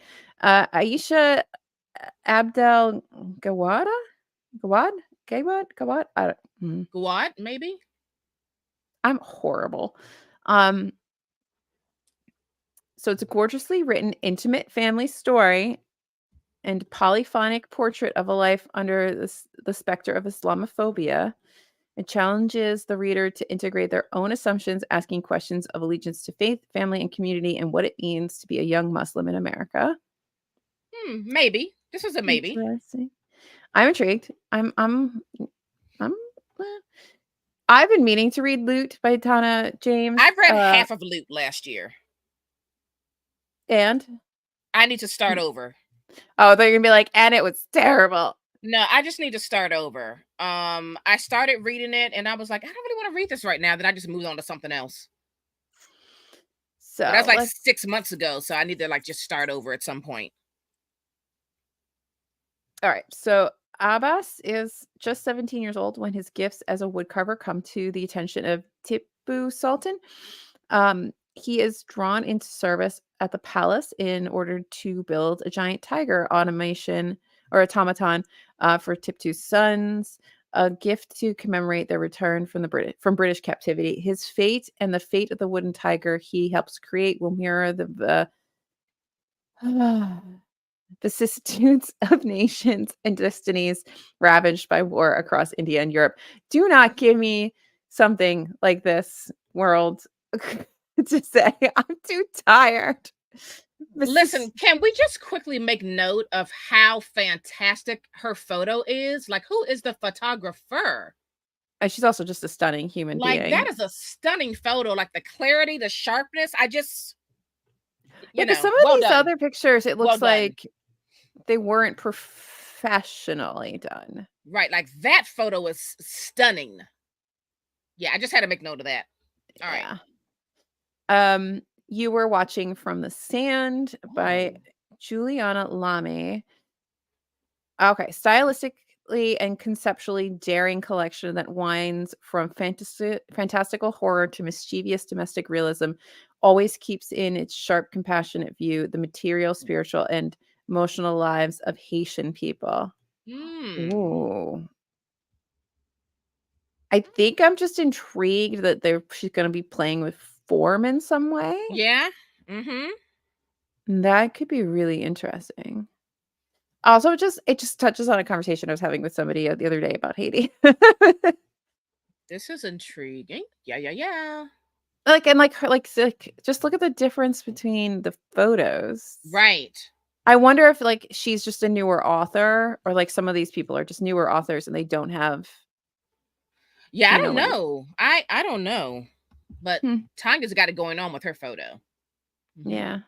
Aisha Abdel Gawada? Gawad? Gawad? I don't, Guad, maybe. I'm horrible. Um, so it's a gorgeously written, intimate family story and polyphonic portrait of a life under the specter of Islamophobia. It challenges the reader to integrate their own assumptions, asking questions of allegiance to faith, family, and community, and what it means to be a young Muslim in America. Maybe. This is a maybe. Interesting. I'm intrigued. I'm eh. I've been meaning to read Loot by Tana James. I've read half of Loot last year. And I need to start over. oh, they're gonna be like, and it was terrible. No, I just need to start over. I started reading it and I was like, I don't really want to read this right now. Then I just moved on to something else. But that's So like let's 6 months ago. So I need to like just start over at some point. all right. So Abbas is just 17 years old when his gifts as a woodcarver come to the attention of Tipu Sultan. He is drawn into service at the palace in order to build a giant tiger automation or automaton for Tipu's sons, a gift to commemorate their return from British captivity. His fate and the fate of the wooden tiger he helps create will mirror the vicissitudes of nations and destinies ravaged by war across India and Europe. Do not give me something like this, world, to say. I'm too tired. Listen, can we just quickly make note of how fantastic her photo is? Like, who is the photographer? She's also just a stunning human Like, that being. is a stunning photo. Like the clarity, the sharpness. I just, Yeah, because some of well these done. other pictures, it Well looks done. like they weren't professionally done. Right. Like that photo is stunning. Yeah, I just had to make note of that. All right. Yeah. You were watching From the Sand by Oh. Juliana Lame. Okay, stylistically and conceptually daring collection that winds from fantastical horror to mischievous domestic realism, always keeps in its sharp, compassionate view the material, spiritual, and emotional lives of Haitian people. Hmm. Ooh. I think I'm just intrigued that she's gonna be playing with form in some way. Yeah. Mm-hmm. That could be really interesting. Also, it just touches on a conversation I was having with somebody the other day about Haiti. This is intriguing. Yeah, yeah, yeah. Like, and like her like, just look at the difference between the photos. Right. I wonder if, like, she's just a newer author or, like, some of these people are just newer authors and they don't have, Yeah, I don't like know. I don't know. But hmm, Tanya's got it going on with her photo. Hmm. yeah.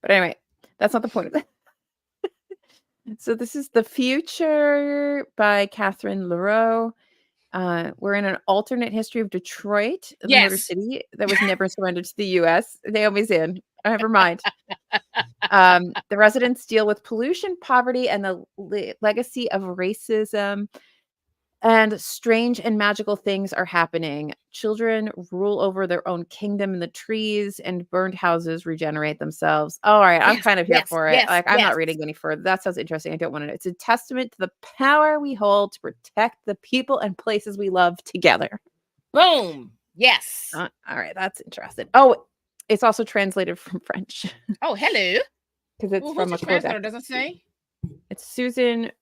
But anyway, that's not the point of that. So this is The Future by Catherine Leroux. We're in an alternate history of Detroit, the Motor Yes. City that was never surrendered to the US. Naomi's in. Never mind. The residents deal with pollution, poverty, and the legacy of racism. And strange and magical things are happening. Children rule over their own kingdom in the trees, and burned houses regenerate themselves. All right, I'm Yes. kind of here Yes. for it. Yes. Like, I'm not Yes. reading any further. That sounds interesting. I don't want to know. It's a testament to the power we hold to protect the people and places we love together. Boom. Yes. All right, that's interesting. Oh, it's also translated from French Oh, hello. because it's Well, who's from the a Quebec. translator? Does it say? It's Susan.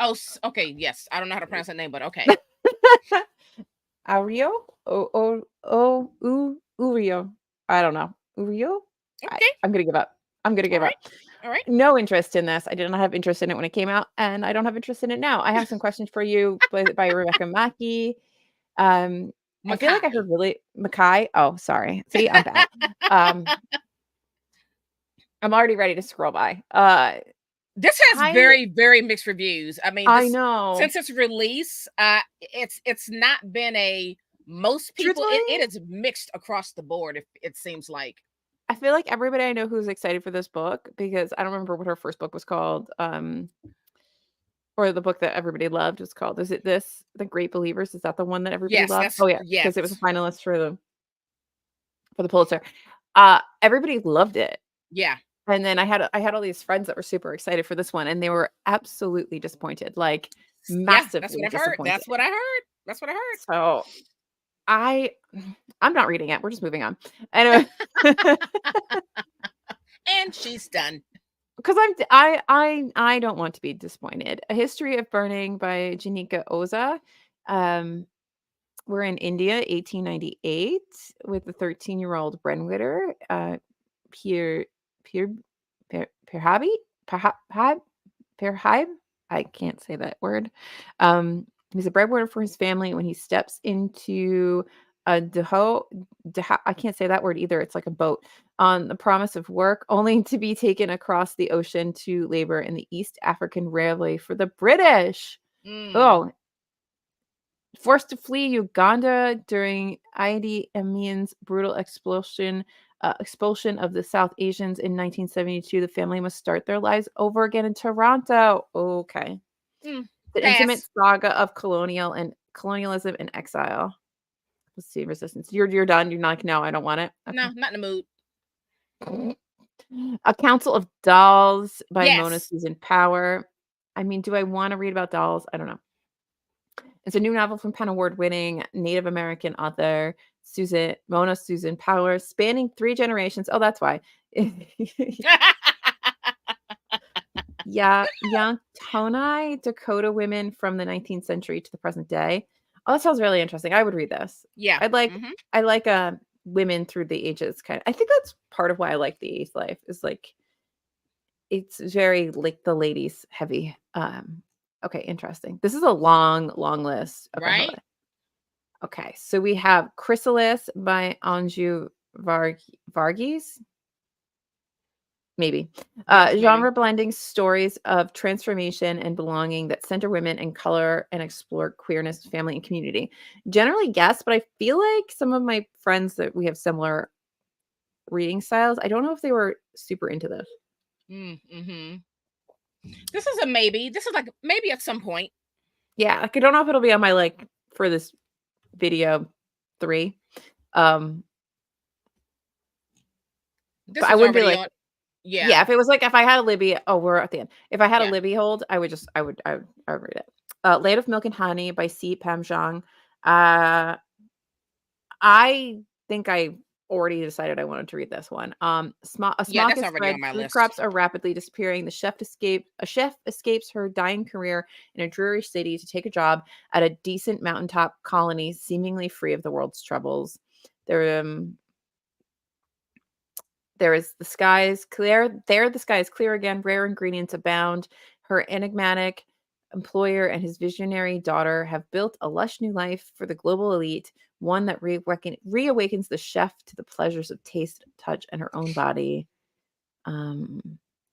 Oh, okay. Yes. I don't know how to pronounce that name, but okay. Ario? Urio. I don't know. Urio? Okay. I'm gonna give up. I'm gonna All give right. up. All right. No interest in this. I did not have interest in it when it came out, and I don't have interest in it now. I have some questions for you by Rebecca Mackey. I feel like I Mackay. heard really Mackay. Oh, sorry. See, I'm bad. Um, I'm already ready to scroll by. This has I very, very mixed reviews. I mean, I this know. since its release, it's not been a most people. Truthfully, It is mixed across the board. If it seems like. I feel like everybody I know who's excited for this book because I don't remember what her first book was called. Or the book that everybody loved was called. Is it this? The Great Believers? Is that the one that everybody Yes, loved? that's Oh yeah, because it was a yes, finalist for the Pulitzer. Everybody loved it. yeah, And then I had all these friends that were super excited for this one, and they were absolutely disappointed, like yeah. That's massively what I've heard. disappointed. That's what I heard. That's what I So I I'm not reading it. We're just moving on. Anyway, heard. And she's done. because I don't want to be disappointed. A History of Burning by Janika Oza Um, we're in India, 1898, with the 13-year-old Brenwitter, Pir Pir Pirhabi? Pirhab? Pirhaib? I can't say that word. He's a breadwinner for his family when he steps into a I can't say that word either. It's like a boat on the promise of work, only to be taken across the ocean to labor in the East African Railway for the British. Mm. Oh, forced to flee Uganda during Idi Amin's brutal expulsion of the South Asians in 1972, the family must start their lives over again in Toronto. Okay. Mm. The intimate Pass. saga of colonialism and exile. Let's see, resistance. You're done. You're not like, no, I don't want it. No, not in the mood. Okay. A Council of Dolls by Mona Yes. Susan Power. I mean, do I want to read about dolls? I don't know. It's a new novel from Penn Award-winning Native American author Mona Susan Powers, spanning 3 generations. Oh, that's why. Yeah, young Tonai Dakota women from the 19th century to the present day. Oh, that sounds really interesting. I would read this. Yeah. I'd like Mhm. I like women through the ages kind of. I think that's part of why I like the eighth life is like it's very like the ladies heavy. Okay, interesting. This is a long list. Okay, hold Right? on. Okay, so we have Chrysalis by Anju Varghese. Maybe. Yes, maybe. Genre blending stories of transformation and belonging that center women in color and explore queerness, family, and community. Generally, yes, but I feel like some of my friends that we have similar reading styles, I don't know if they were super into this. Mhm. This is a maybe. This is like maybe at some point. Yeah, like I don't know if it'll be on my like for this video 3. Um, but This I was wouldn't be already like on. Yeah. yeah, if it was like if I had a Libby oh, we're at the end. If I had a Yeah. Libby hold, I would read it. Land of Milk and Honey by C. Pam Zhang. I think I already decided I wanted to read this one. A Yeah, smock that's is already on spread, my food list. crops are rapidly disappearing. A chef escapes her dying career in a dreary city to take a job at a decent mountaintop colony, seemingly free of the world's troubles. There, there is the sky is clear. There, the sky is clear again. Rare ingredients abound. Her enigmatic employer and his visionary daughter have built a lush new life for the global elite, one that reawakens the chef to the pleasures of taste, touch, and her own body. Um,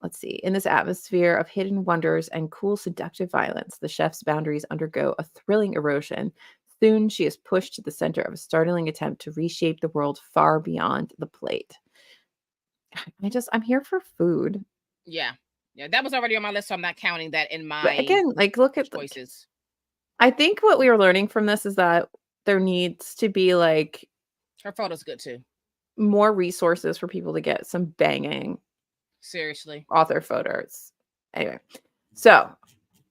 let's see. In this atmosphere of hidden wonders and cool, seductive violence, the chef's boundaries undergo a thrilling erosion. Soon, she is pushed to the center of a startling attempt to reshape the world far beyond the plate. I'm here for food. Yeah. Yeah, that was already on my list, so I'm not counting that in But my again, like, look at like, choices. I think what we are learning from this is that there needs to be like Her photo's good too. more resources for people to get some banging Seriously. author photos. Anyway, so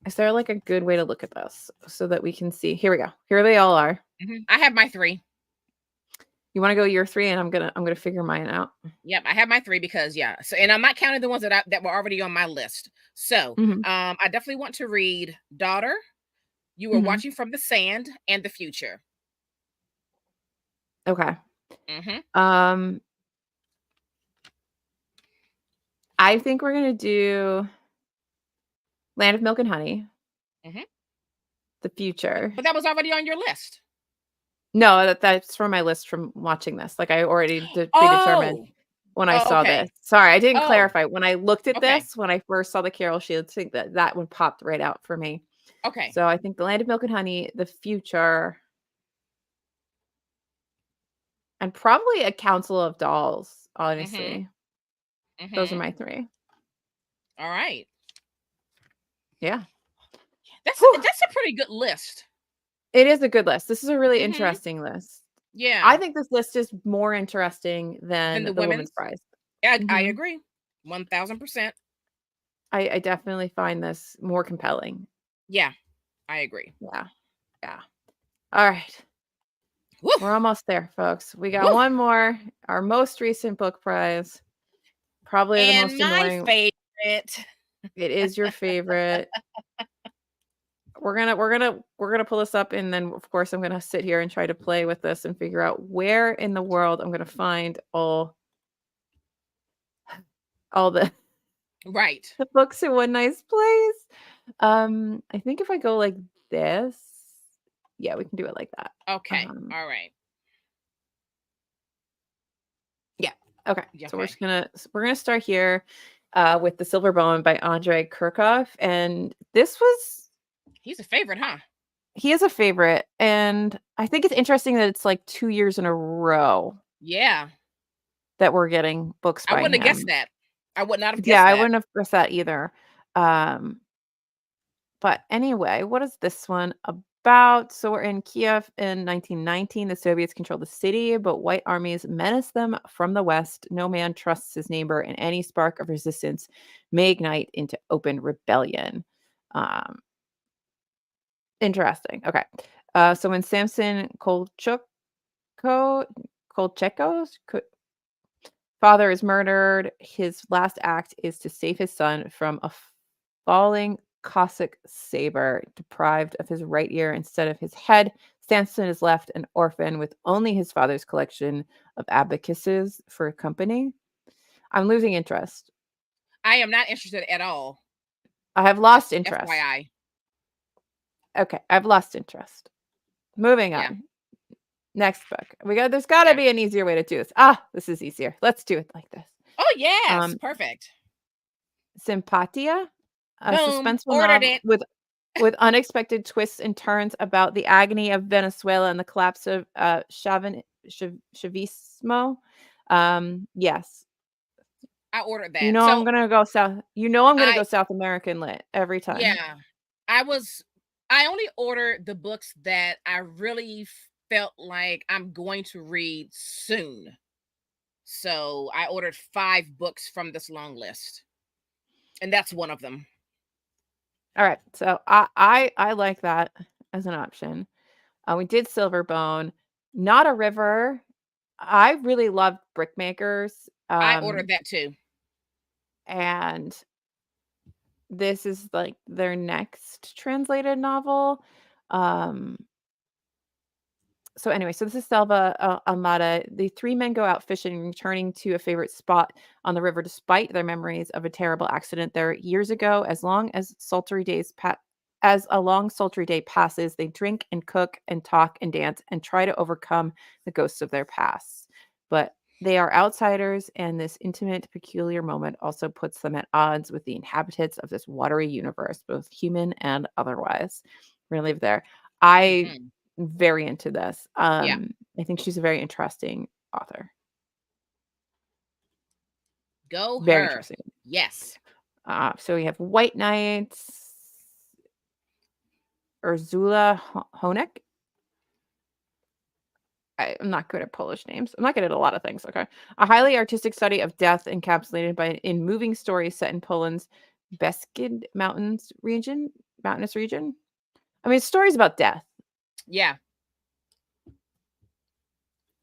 is there like a good way to look at this so that we can see? Here we go. Here they all are. I have my 3. You want to go year 3, and I'm gonna figure mine out. Yep, I have my 3 because yeah. So, and I'm not counting the ones that were already on my list. So, Hmm. I definitely want to read Daughter, You Were Hmm. Watching from the Sand, and The Future. Okay. Mhm. Um, I think we're gonna do Land of Milk and Honey, Mhm. The Future. But that was already on your list. No, that's from my list from watching this. Like, I already predetermined Oh. when I Oh, saw this. okay. Sorry, I didn't Oh, clarify. When I looked at okay. this, when I first saw the Carol Shields thing, that one popped right out for me. Okay. So I think The Land of Milk and Honey, The Future, and probably A Council of Dolls, Mhm. honestly. Those are Mhm. my 3. All right. Yeah. That's Whew. that's a pretty good list. It is a good list. This is a really Mhm. interesting list. I Yeah. think this list is more interesting Then than the the Women's women's. Prize. I Mhm. agree. 1000%. I definitely find this more compelling. Yeah, I agree. Yeah. Yeah. All right. Woo! We're almost there, folks. We got Woo! one more. Our most recent book prize. Probably the And most my annoying. favorite. It is your favorite. we're gonna pull this up, and then of course I'm gonna sit here and try to play with this and figure out where in the world I'm gonna find all the Right. the books in one nice place. I think if I go like this, yeah, we can do it like that. Okay. Um, All right. yeah, okay. Yeah, So we're okay. just gonna we're gonna start here with the Silver Bone by Andrei Kirchhoff, and this was He's a favorite, huh? he is a favorite, and I think it's interesting that it's like 2 years in a row Yeah. that we're getting books I by wouldn't have guessed him. that. I would not have Yeah, guessed I that. wouldn't have guessed that either. Um, but anyway, what is this one about? So we're in Kiev in 1919. The Soviets control the city, but white armies menace them from the west. No man trusts his neighbor, and any spark of resistance may ignite into open rebellion. Um, Interesting. Okay. So when Samson Kolcheko's father is murdered, his last act is to save his son from a falling Cossack saber, deprived of his right ear instead of his head. Samson is left an orphan with only his father's collection of abacuses for company. I'm losing interest. I am not interested at all. I have lost Just interest. FYI. Okay, I've lost interest. Moving Yeah. on. Next book. There's gotta Yeah. be an easier way to do this. Ah, this is easier. Let's do it like this. Oh, yes. Um, Perfect. Sympatia, a Boom. suspenseful Ordered novel it. with unexpected twists and turns about the agony of Venezuela and the collapse of Chavismo. Yes, I ordered you that. know I'm So gonna go South. You know I'm gonna go I, South American lit every time. yeah, I was, I only ordered the books that I really felt like I'm going to read soon. So I ordered 5 books from this long list, and that's one of them. All right, so I like that as an option. We did Silverbone, Not a River. I really love Brickmakers. I ordered that too. And this is like their next translated novel. Um, so anyway, so this is Selva Almada. The three men go out fishing, returning to a favorite spot on the river despite their memories of a terrible accident there years ago. As a long sultry day passes, they drink and cook and talk and dance and try to overcome the ghosts of their past. But they are outsiders, and this intimate, peculiar moment also puts them at odds with the inhabitants of this watery universe, both human and otherwise. We're gonna leave it there. I Hmm. very into this. Yeah. I think she's a very interesting author. Go Very her. interesting. Yes. So we have White Knights, Ursula Honek. I'm not good at Polish names. I'm not good at a lot of things. Okay. A highly artistic study of death encapsulated in moving stories set in Poland's Beskid mountainous region. I mean, stories about death. Yeah.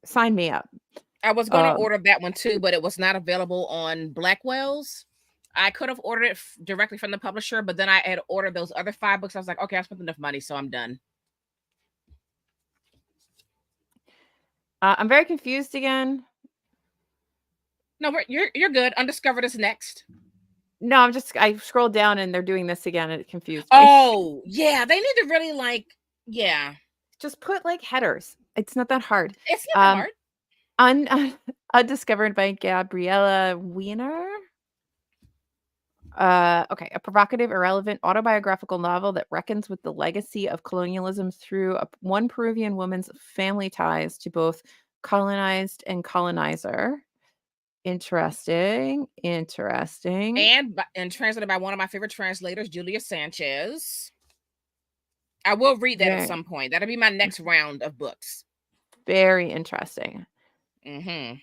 Sign me up. I was going to Um, order that one too, but it was not available on Blackwell's. I could have ordered it directly from the publisher, but then I had ordered those other 5 books. I was like, okay, I spent enough money, so I'm done. I'm very confused again. No, you're good. Undiscovered is next. No, I scrolled down and they're doing this again and it confused me. Oh, yeah. They need to really yeah. Just put like headers. It's not that hard. It's not that Um, hard. Undiscovered by Gabriella Wiener. Okay, a provocative, irrelevant autobiographical novel that reckons with the legacy of colonialism through one Peruvian woman's family ties to both colonized and colonizer. Interesting. Interesting. And translated by one of my favorite translators, Julia Sanchez. I will read that at Very, some point. That'll be my next round of books. very interesting. Mm-hmm.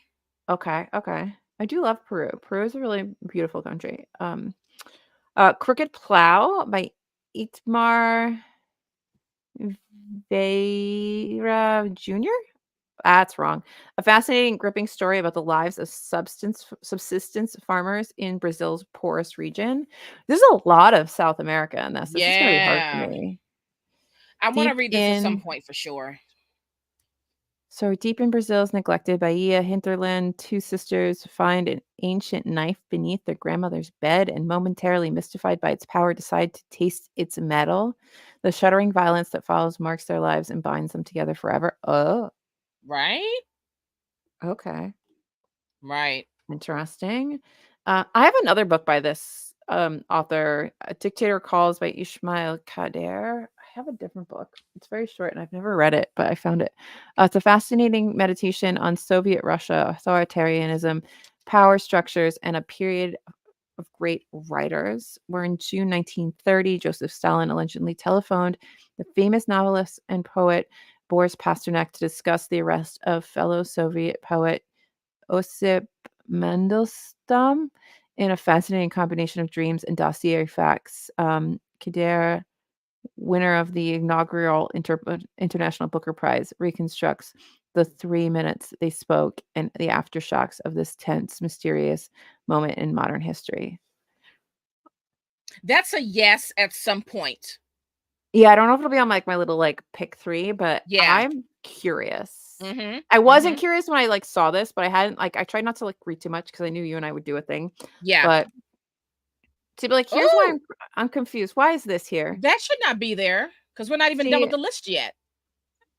Okay, okay. I do love Peru. Peru is a really beautiful country. Crooked Plow by Itmar Veira Jr. That's wrong. A fascinating, gripping story about the lives of subsistence farmers in Brazil's poorest region. There's a lot of South America in this. This is going to be hard for Yeah. me. I want to Deep read this at some in point for sure. So deep in Brazil's neglected Bahia hinterland, two sisters find an ancient knife beneath their grandmother's bed and momentarily mystified by its power decide to taste its metal. The shuddering violence that follows marks their lives and binds them together forever. Oh, Right? okay. Right. Interesting. I have another book by this author, A Dictator Calls by Ishmael Kader. I have a different book. It's very short and I've never read it, but I found it. It's a fascinating meditation on Soviet Russia, authoritarianism, power structures, and a period of great writers. Where in June 1930, Joseph Stalin allegedly telephoned the famous novelist and poet Boris Pasternak to discuss the arrest of fellow Soviet poet Osip Mandelstam in a fascinating combination of dreams and dossier facts. Kader, winner of the inaugural International Booker Prize, reconstructs the 3 minutes they spoke and the aftershocks of this tense, mysterious moment in modern history. That's a yes at some point. Yeah, I don't know if it'll be on like my little like pick three, but Yeah. I'm curious. Mhm. I wasn't Mhm. curious when I like saw this, but I hadn't like I tried not to like read too much because I knew you and I would do a thing. Yeah. But to be like, here's why Oh, I'm confused. Why is this here? that should not be there because we're not even done with See, the list yet.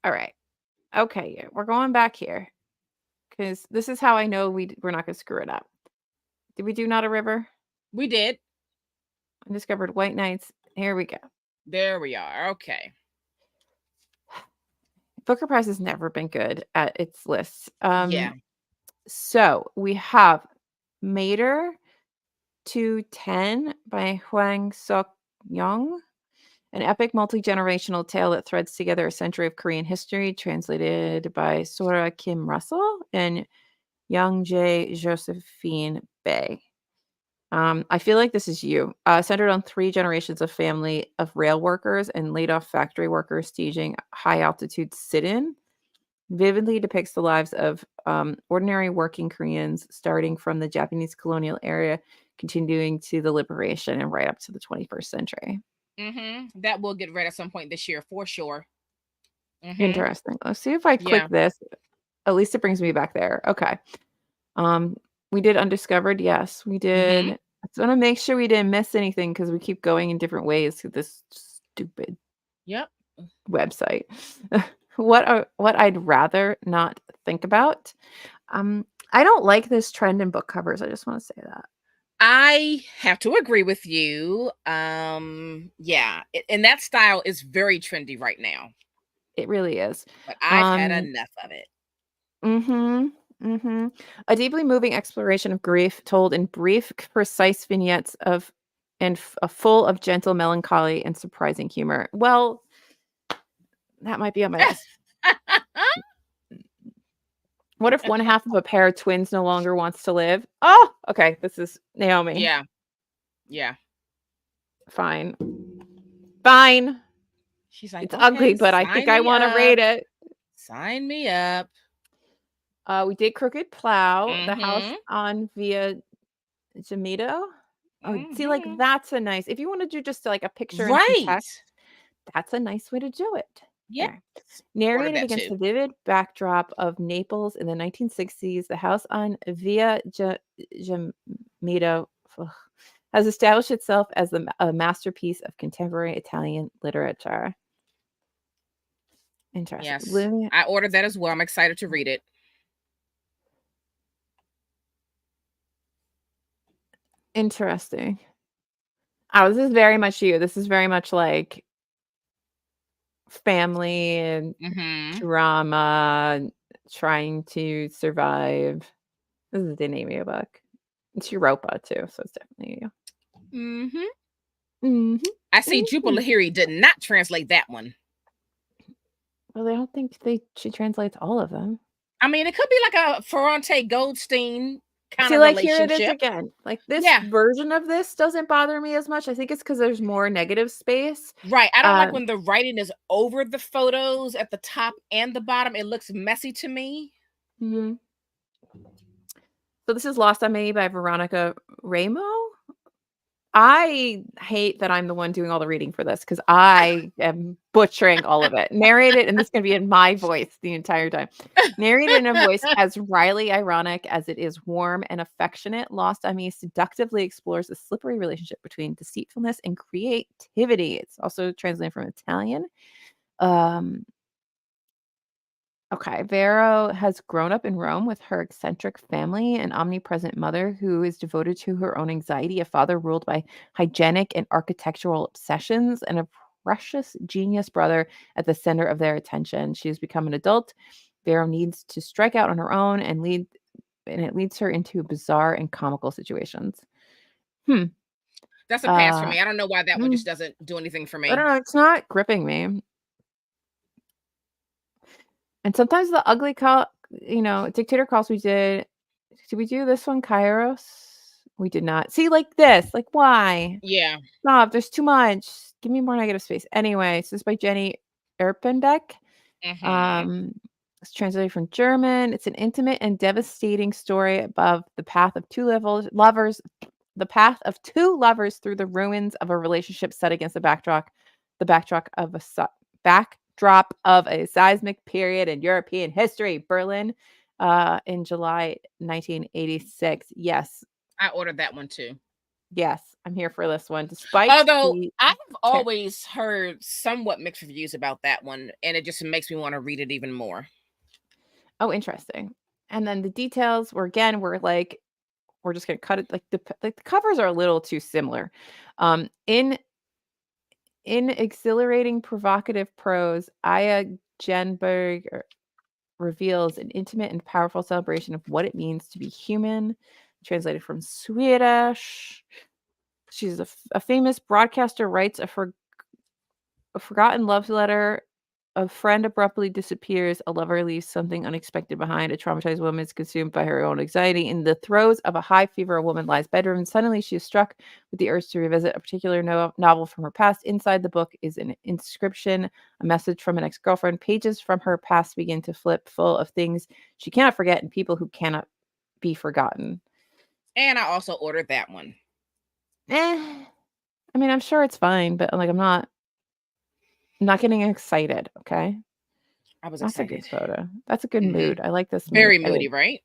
all right. Okay, yeah, we're going back here because this is how I know we're not gonna screw it up. Did we do Not a River? We did. Undiscovered White Knights. Here we go. There we are. Okay. Booker Prize has never been good at its lists. Yeah. So we have Mater 210 by Hwang Sok Young, an epic multi-generational tale that threads together a century of Korean history, translated by Sora Kim Russell and Young J. Josephine Bay. I feel like this is you. Centered on three generations of family of rail workers and laid-off factory workers staging high-altitude sit-in, vividly depicts the lives of ordinary working Koreans, starting from the Japanese colonial era, continuing to the liberation and right up to the 21st century. That will get read at some point this year for sure. Mhm. Interesting. Let's see if I click Yeah. this. At least it brings me back there. Okay. Um, we did Undiscovered. Yes, we did. Mhm. I just want to make sure we didn't miss anything because we keep going in different ways to this stupid Yep. website. What I'd rather not think about. I don't like this trend in book covers. I just want to say that. I have to agree with you. Yeah, and that style is very trendy right now, It really is. but I've had Um, enough of it. mhm, mhm. A deeply moving exploration of grief told in brief, precise vignettes of full of gentle melancholy and surprising humor. Well, that might be on my list. What if one half of a pair of twins no longer wants to live? Oh, okay. This is Naomi. Yeah. Yeah. Fine. Fine. She's like, It's ugly, "Okay, but I think sign I me want to up. rate it. Sign me up." We did Crooked Plow, the house Mhm. on Via Jamito. Oh, see, like Mhm. that's a nice. If you want to do just like a picture and some Right. text, that's a nice way to do it. Yeah. There. Ordered Narrated that against too. the vivid backdrop of Naples in the 1960s, the house on Via Jamito has established itself as a masterpiece of contemporary Italian literature. Interesting. Yes. I ordered that as well. I'm excited to read it. Interesting. Oh, this is very much you. This is very much like family and Mhm. drama, trying to survive. This is the name of your book. It's Europa too, so it's definitely you. Mhm. Mhm, I see Jupiter mhm. Lahiri did not translate that one. Well, I don't think she translates all of them. I mean, it could be like a Ferrante Goldstein kind See, of like, here it is relationship. again. Like, this Yeah. version of this doesn't bother me as much. I think it's because there's more negative space. Right. I don't like Um, when the writing is over the photos at the top and the bottom. It looks messy to me. mhm. So this is Lost on Me by Veronica Ramo. I hate that I'm the one doing all the reading for this because I am butchering all of it. Narrated, and this is gonna be in my voice the entire time. Narrated in a voice as wryly ironic as it is warm and affectionate, Lost on Me seductively explores the slippery relationship between deceitfulness and creativity. It's also translated from Italian. Um, Okay, Vero has grown up in Rome with her eccentric family, an omnipresent mother who is devoted to her own anxiety, a father ruled by hygienic and architectural obsessions, and a precious genius brother at the center of their attention. She has become an adult. Vero needs to strike out on her own and it leads her into bizarre and comical situations. Hmm. That's a pass for Uh, me. I don't know why that one hmm, just doesn't do anything for I don't me. know. It's not gripping me. And sometimes the ugly dictator calls we did we do this one, Kairos? We did not. See, like this, like, why? Yeah. Stop, there's too much. Give me more negative space. Anyway, so this is by Jenny Erpenbeck. Hmm. Um, it's translated from German. It's an intimate and devastating story about the path of two lovers through the ruins of a relationship set against the backdrop of a seismic period in European history, Berlin, in July 1986. Yes, I ordered that one too. yes, I'm here for this one, despite Although the I have ter- always heard somewhat mixed reviews about that one, and it just makes me want to read it even more. oh, interesting. And then the details were like, we're just gonna cut it like the covers are a little too similar. In exhilarating, provocative prose, Aya Genberg reveals an intimate and powerful celebration of what it means to be human. Translated from Swedish. She's a famous broadcaster, writes a forgotten love letter. A friend abruptly disappears. A lover leaves something unexpected behind. A traumatized woman is consumed by her own anxiety. In the throes of a high fever, a woman lies bedridden. Suddenly, she is struck with the urge to revisit a particular novel from her past. Inside the book is an inscription, a message from an ex girlfriend. Pages from her past begin to flip, full of things she cannot forget and people who cannot be forgotten. And I also ordered that one. Eh, I mean, I'm sure it's fine, but like, I'm not getting excited. Okay. I was That's a good excited. photo. That's a good Hmm. mood. I like this mood. Very moody, right?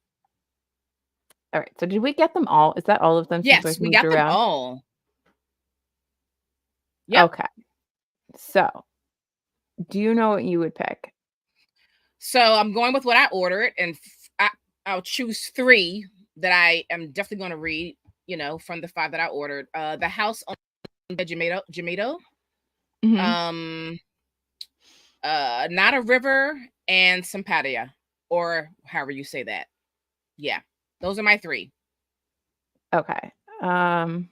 Alright, so did we get them all? Is that all of them since Yes, we've we moved got them around? all. Yep. Okay. So, do you know what you would pick? So I'm going with what I ordered, and I'll choose three that I am definitely going to read. From the five that I ordered. The House on Jamaido, Mhm. um, Not a River, and Sympatia, or however you say that. Yeah, those are my three. Okay. Um,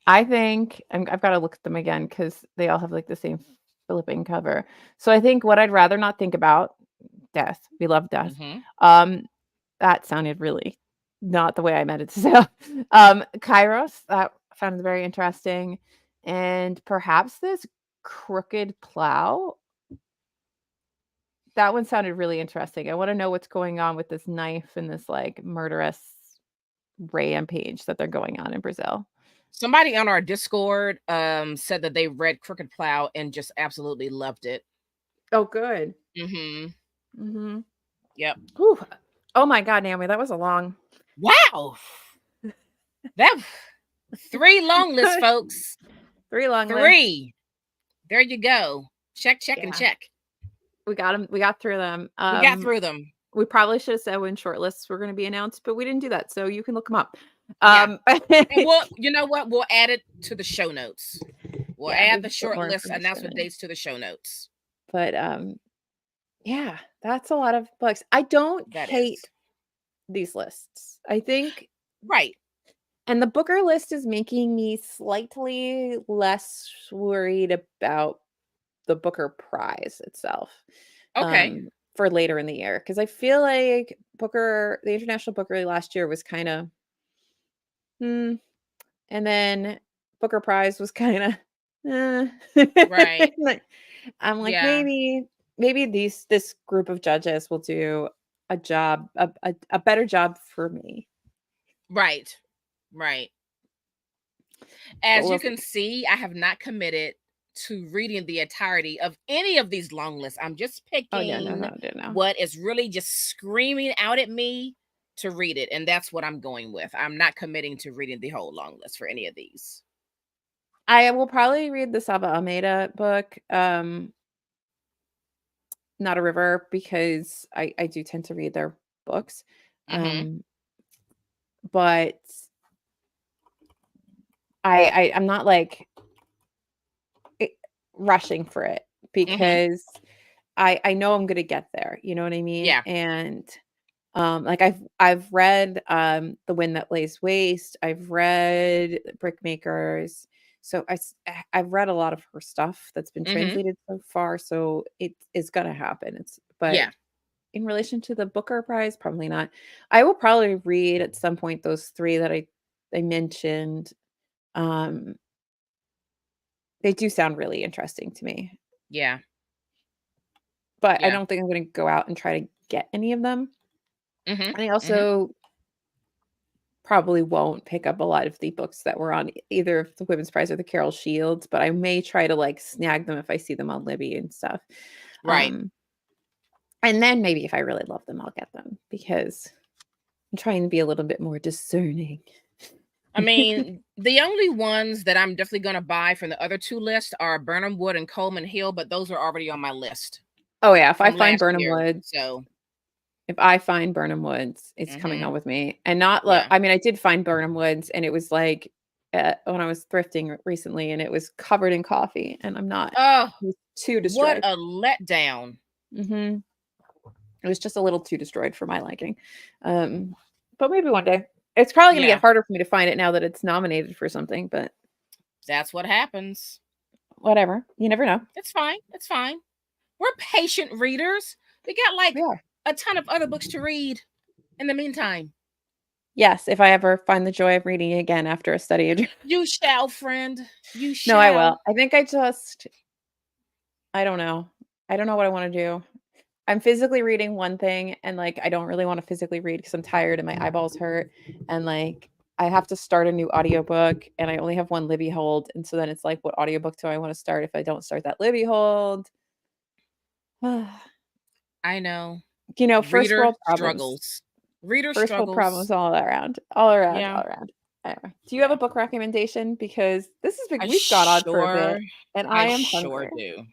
I think I've gotta look at them again because they all have, like, the same flipping cover. So, I think what I'd rather not think about death. We love death. Hmm. Um, that sounded really not the way I meant it to sound. Kairos, that sounded very interesting, and perhaps this Crooked Plow. That one sounded really interesting. I wanna know what's going on with this knife and this, like, murderous rampage that they're going on in Brazil. Somebody on our Discord said that they read Crooked Plow and just absolutely loved it. Oh, good. Hmm. Mhm. Yep. Whew. Oh my god, Naomi, that was a long Wow. That three long lists, folks. 3 long lists. Three. There you go. Check, check, and Yeah, check. we got through them. We got through them. We probably should have said when short lists were gonna be announced, but we didn't do that, so you can look them up. Yeah. Um, And you know what? We'll add it to the show notes. We'll yeah, add we the can put short more list information announcement in. dates to the show notes. But, yeah, that's a lot of books. I don't That hate is. these lists. I think Right. and the Booker list is making me slightly less worried about the Booker Prize itself, Okay. for later in the year because I feel like the International Booker last year was kinda, "Hmm," and then Booker Prize was kinda, "Eh." Right. Like, I'm like, Yeah. maybe this group of judges will do a better job for me. Right. Right. But As we'll you see. can see, I have not committed to reading the entirety of any of these long lists. I'm just Oh, yeah, no, picking no, no, no. what is really just screaming out at me to read it. And that's what I'm going with. I'm not committing to reading the whole long list for any of these. I will probably read the Saba Almeida book, Not a River, because I do tend to read their books, Mm-hmm. but I'm not, like, eh, rushing for it Mm-hmm. because I know I'm gonna get there, you know what I mean? Yeah. And, like, I've read, The Wind That Lays Waste, I've read Brickmakers, so I've read a lot of her stuff that's been Mm-hmm. translated so far, so it is gonna happen, but Yeah. in relation to the Booker Prize, probably not. I will probably read at some point those 3 that I mentioned, um, they do sound really interesting to me, Yeah. but I Yeah. don't think I'm gonna go out and try to get any of them. Mm-hmm. And I Mm-hmm. also probably won't pick up a lot of the books that were on either the Women's Prize or the Carol Shields, but I may try to, like, snag them if I see them on Libby and stuff. Right. Um, and then maybe if I really love them, I'll get them because I'm trying to be a little bit more discerning. I mean, the only ones that I'm definitely going to buy from the other two lists are Burnham Wood and Coleman Hill, but those are already on my list Oh, yeah, from last year. If I find Burnham Woods, it's coming Mhm. home with me, and not lo Yeah. I mean, I did find Burnham Woods, and it was, like, when I was thrifting recently, and it was covered in coffee, and I'm not Oh, it was too what destroyed. a letdown. Mhm. It was just a little too destroyed for my liking. Um, but maybe one day. It's probably gonna get Yeah, harder for me to find it now that it's nominated for something, but that's what happens. whatever. You never know. It's fine. It's fine. We're patient readers. We got We like are. a ton of other books to read in the meantime. Yes, if I ever find the joy of reading again after a study abroad. You shall, friend. You No, I shall. will. I don't know. I don't know what I wanna do. I'm physically reading one thing and, like, I don't really wanna physically read because 'cause I'm tired and my eyeballs hurt, and, like, I have to start a new audiobook, and I only have one Libby hold, and so then it's like, what audiobook do I wanna start if I don't start that Libby hold? I know. You know, first Reader world problems. struggles. Reader First world struggles. problems all around, all around, Yeah. all around. Anyway, do you have a Yeah. book recommendation? Because this has been I we've gone on for a bit, sure and I I am sure hungry. do.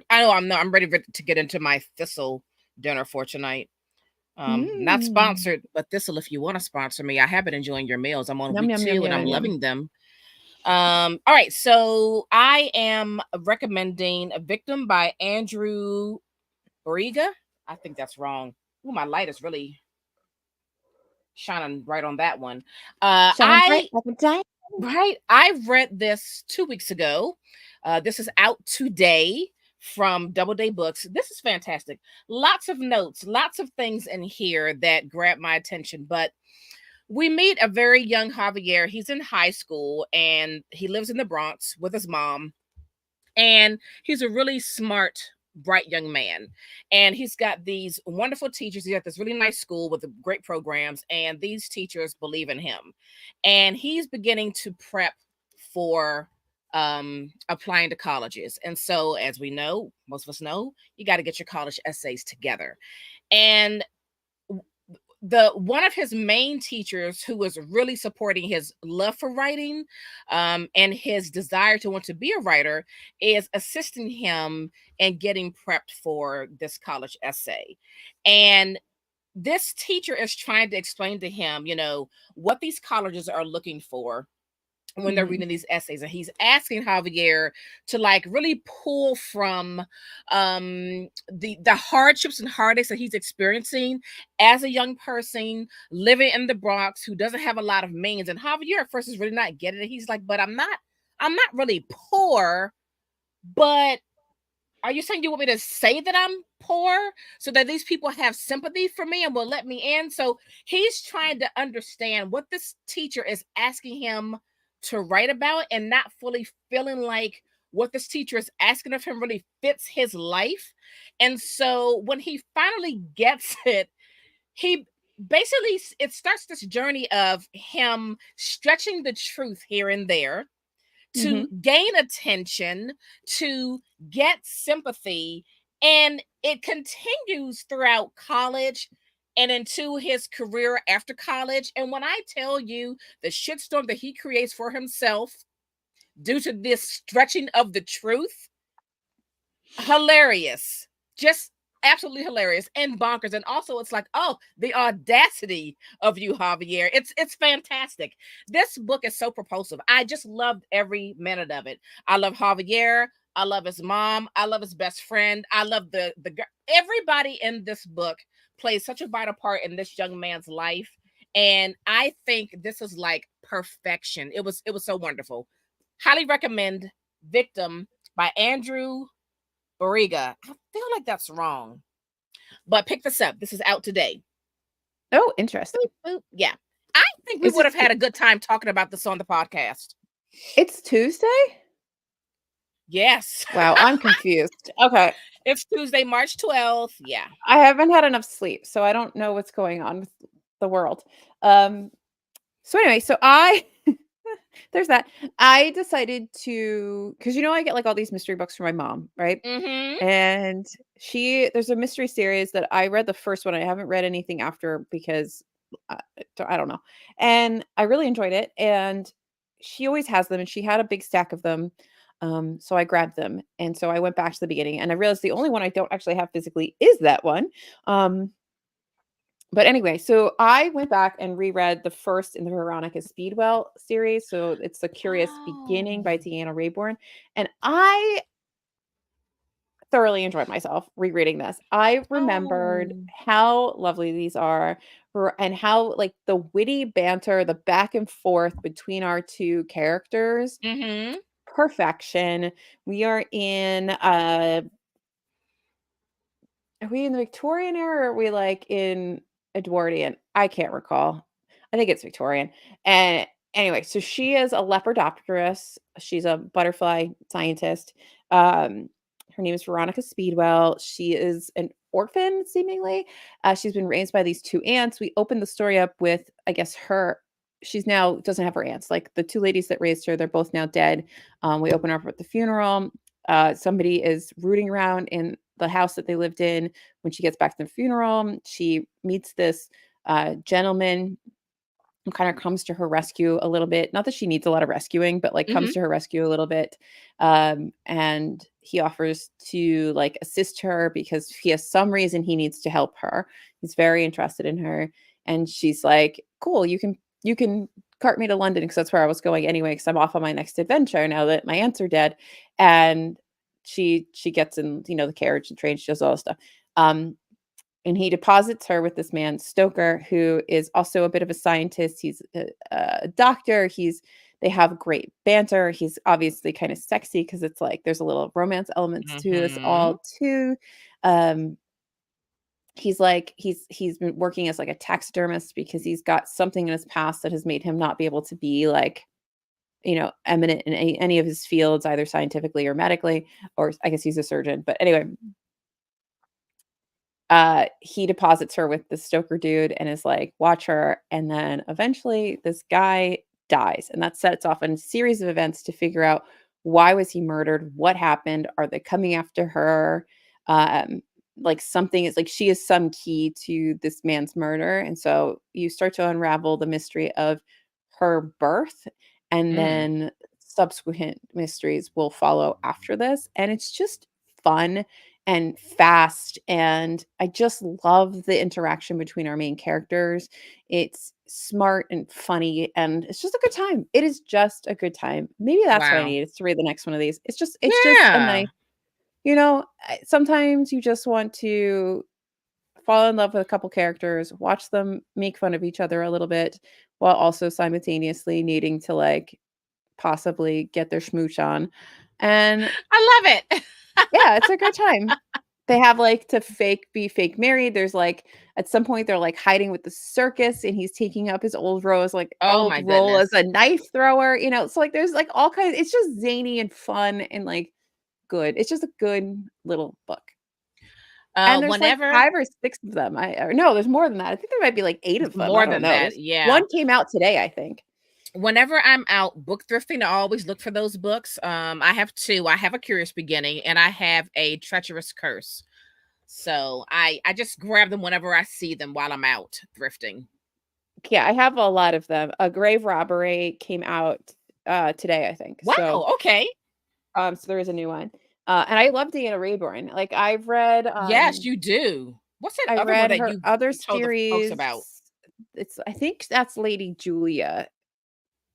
I know I'm ready to get into my thistle dinner for tonight. Not Mm. sponsored, but thistle, if you want to sponsor me, I have been enjoying your meals. I'm on Yum, week yum, yum, 2 and yum, I'm yum, yum. loving them. All right, so I am recommending A Victim by Andrew Boriga. I think that's wrong. Ooh, my light is really shining right on that one. Shining bright I like a diamond. Right. I read this 2 weeks ago. This is out today from Doubleday Books. This is fantastic. Lots of notes, lots of things in here that grab my attention. But we meet a very young Javier. He's in high school and he lives in the Bronx with his mom. And he's a really smart, bright young man. And he's got these wonderful teachers. He's got this really nice school with great programs, and these teachers believe in him. And he's beginning to prep for applying to colleges. And so, as we know, most of us know, you got to get your college essays together. And the one of his main teachers who was really supporting his love for writing and his desire to want to be a writer is assisting him in getting prepped for this college essay. And this teacher is trying to explain to him, what these colleges are looking for when they're Mhm. reading these essays, and he's asking Javier to like really pull from the hardships and heartaches that he's experiencing as a young person living in the Bronx who doesn't have a lot of means. And Javier at first is really not getting it. He's like, but I'm not really poor, but are you saying you want me to say that I'm poor so that these people have sympathy for me and will let me in? So he's trying to understand what this teacher is asking him to write about and not fully feeling like what this teacher is asking of him really fits his life. And so when he finally gets it, he basically it starts this journey of him stretching the truth here and there to Mhm. gain attention, to get sympathy, and it continues throughout college and into his career after college. And when I tell you the shitstorm that he creates for himself due to this stretching of the truth, hilarious. Just absolutely hilarious and bonkers. And also it's like, oh, the audacity of you, Javier. It's fantastic. This book is so propulsive. I just loved every minute of it. I love Javier. I love his mom. I love his best friend. I love everybody in this book plays such a vital part in this young man's life. And I think this is like perfection. It was so wonderful. Highly recommend Victim by Andrew Bariga. I feel like that's wrong, but pick this up. This is out today. Oh, interesting. Boop, boop. Yeah. I think we Is would it have had a good time talking about this on the podcast. it's Tuesday? Yes. Wow, I'm confused. Okay. It's Tuesday, March 12th. Yeah. I haven't had enough sleep, so I don't know what's going on with the world. Um, so anyway, so I there's that. I decided to, because I get like all these mystery books from my mom, right? Mm-hmm. And there's a mystery series that I read the first one. I haven't read anything after because I, I don't know. And I really enjoyed it. And she always has them, and she had a big stack of them. So I grabbed them, and so I went back to the beginning, and I realized the only one I don't actually have physically is that one. Um, but anyway, so I went back and reread the first in the Veronica Speedwell series. So it's The Curious Beginning by Oh. Deanna Raybourn. And I thoroughly enjoyed myself rereading this. I remembered Oh. how lovely these are and how like the witty banter, the back and forth between our two characters, Mm-hmm. perfection. We are in Are we in the Victorian era or are we like in Edwardian? I can't recall. I think it's Victorian. And anyway, so she is a lepidopterist. She's a butterfly scientist. Um, Her name is Veronica Speedwell. She is an orphan, seemingly. She's been raised by these two aunts. We open the story up with, I guess, her. She's now doesn't have her aunts. Like the two ladies that raised her, they're both now dead. We open up at the funeral. Somebody is rooting around in the house that they lived in. When she gets back to the funeral, she meets this gentleman who kind of comes to her rescue a little bit. Not that she needs a lot of rescuing, but like comes Mm-hmm. to her rescue a little bit. And he offers to like assist her because he has some reason he needs to help her. He's very interested in her. And she's like, cool, you can cart me to London because that's where I was going anyway, because I'm off on my next adventure now that my aunts are dead. And she gets in, the carriage and train, she does all this stuff. Um, and he deposits her with this man Stoker, who is also a bit of a scientist. He's a doctor. They have great banter. He's obviously kind of sexy because it's like there's a little romance elements to this Mm-hmm. all too. Um, he's been working as like a taxidermist because he's got something in his past that has made him not be able to be like eminent in any of his fields, either scientifically or medically, or I guess he's a surgeon. But anyway, he deposits her with the Stoker dude and is like, "Watch her," and then eventually this guy dies, and that sets off a series of events to figure out why was he murdered, what happened, are they coming after her? Um, like something is like she is some key to this man's murder, and so you start to unravel the mystery of her birth, and Mm. then subsequent mysteries will follow after this, and it's just fun and fast, and I just love the interaction between our main characters. It's smart and funny, and it's just a good time. It is just a good time. Maybe that's what I Wow. need is to read the next one of these. It's just a Yeah. nice, sometimes you just want to fall in love with a couple characters, watch them make fun of each other a little bit, while also simultaneously needing to like possibly get their schmooch on. And I love it. yeah, it's a good time. They have, like, to fake married. There's, like at some point, they're, like, hiding with the circus, and he's taking up his Oh old my role as goodness. a knife thrower, so, like, there's, like, all kinds it's just zany and fun and, like, good. It's just a good little book. And there's like Whenever 5 or 6 of them. I or no, there's more than that. I think there might be like 8 of them. I more don't than know. that, There's yeah. one came out today, I think. Whenever I'm out book thrifting, I always look for those books. I have two. I have A Curious Beginning and I have A Treacherous Curse. So I just grab them whenever I see them while I'm out thrifting. Yeah, I have a lot of them. A Grave Robbery came out, today, I think. So, Wow, okay. so there is a new one. And I love Deanna Raybourn. Like, Yes, you do. What's that I other one read that her you other told the folks series. about? I think that's Lady Julia.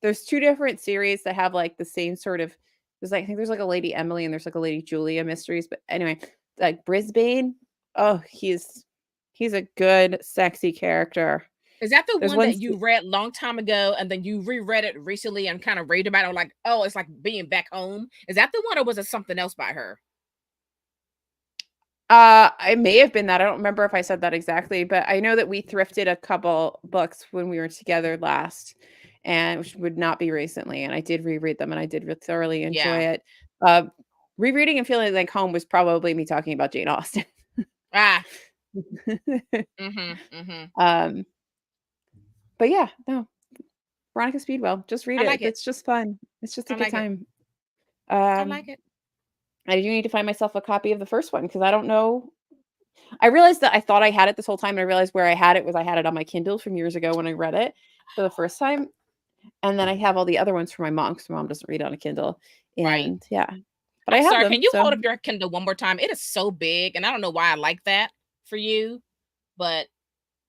There's 2 different series that have, like, the same sort of I think there's, like, a Lady Emily and there's, like, a Lady Julia mysteries, but anyway, like, Brisbane, oh, he's a good, sexy character. Is that the There's one one that se you read long time ago and then you reread it recently and kind of read about it like, oh, it's like being back home? Is that the one or was it something else by her? I may have been that, I don't remember if I said that exactly, but I know that we thrifted a couple books when we were together last, and which would not be recently, and I did reread them, and I did thoroughly enjoy Yeah. it. Uh, Rereading and feeling like home was probably me talking about Jane Austen. Ah. Mhm. Um, but yeah, no, Veronica Speedwell, just read I it. like it. It's just fun. It's just a I good like it. time. I Um, like it. I do need to find myself a copy of the first one because I don't know. I realized that I thought I had it this whole time, and I realized where I had it was I had it on my Kindle from years ago when I read it for the first time, and then I have all the other ones for my mom because my mom doesn't read on a Kindle, Right. and yeah, but I I'm have sorry. them, Can you so hold up your Kindle one more time? It is so big, and I don't know why I like that for you, but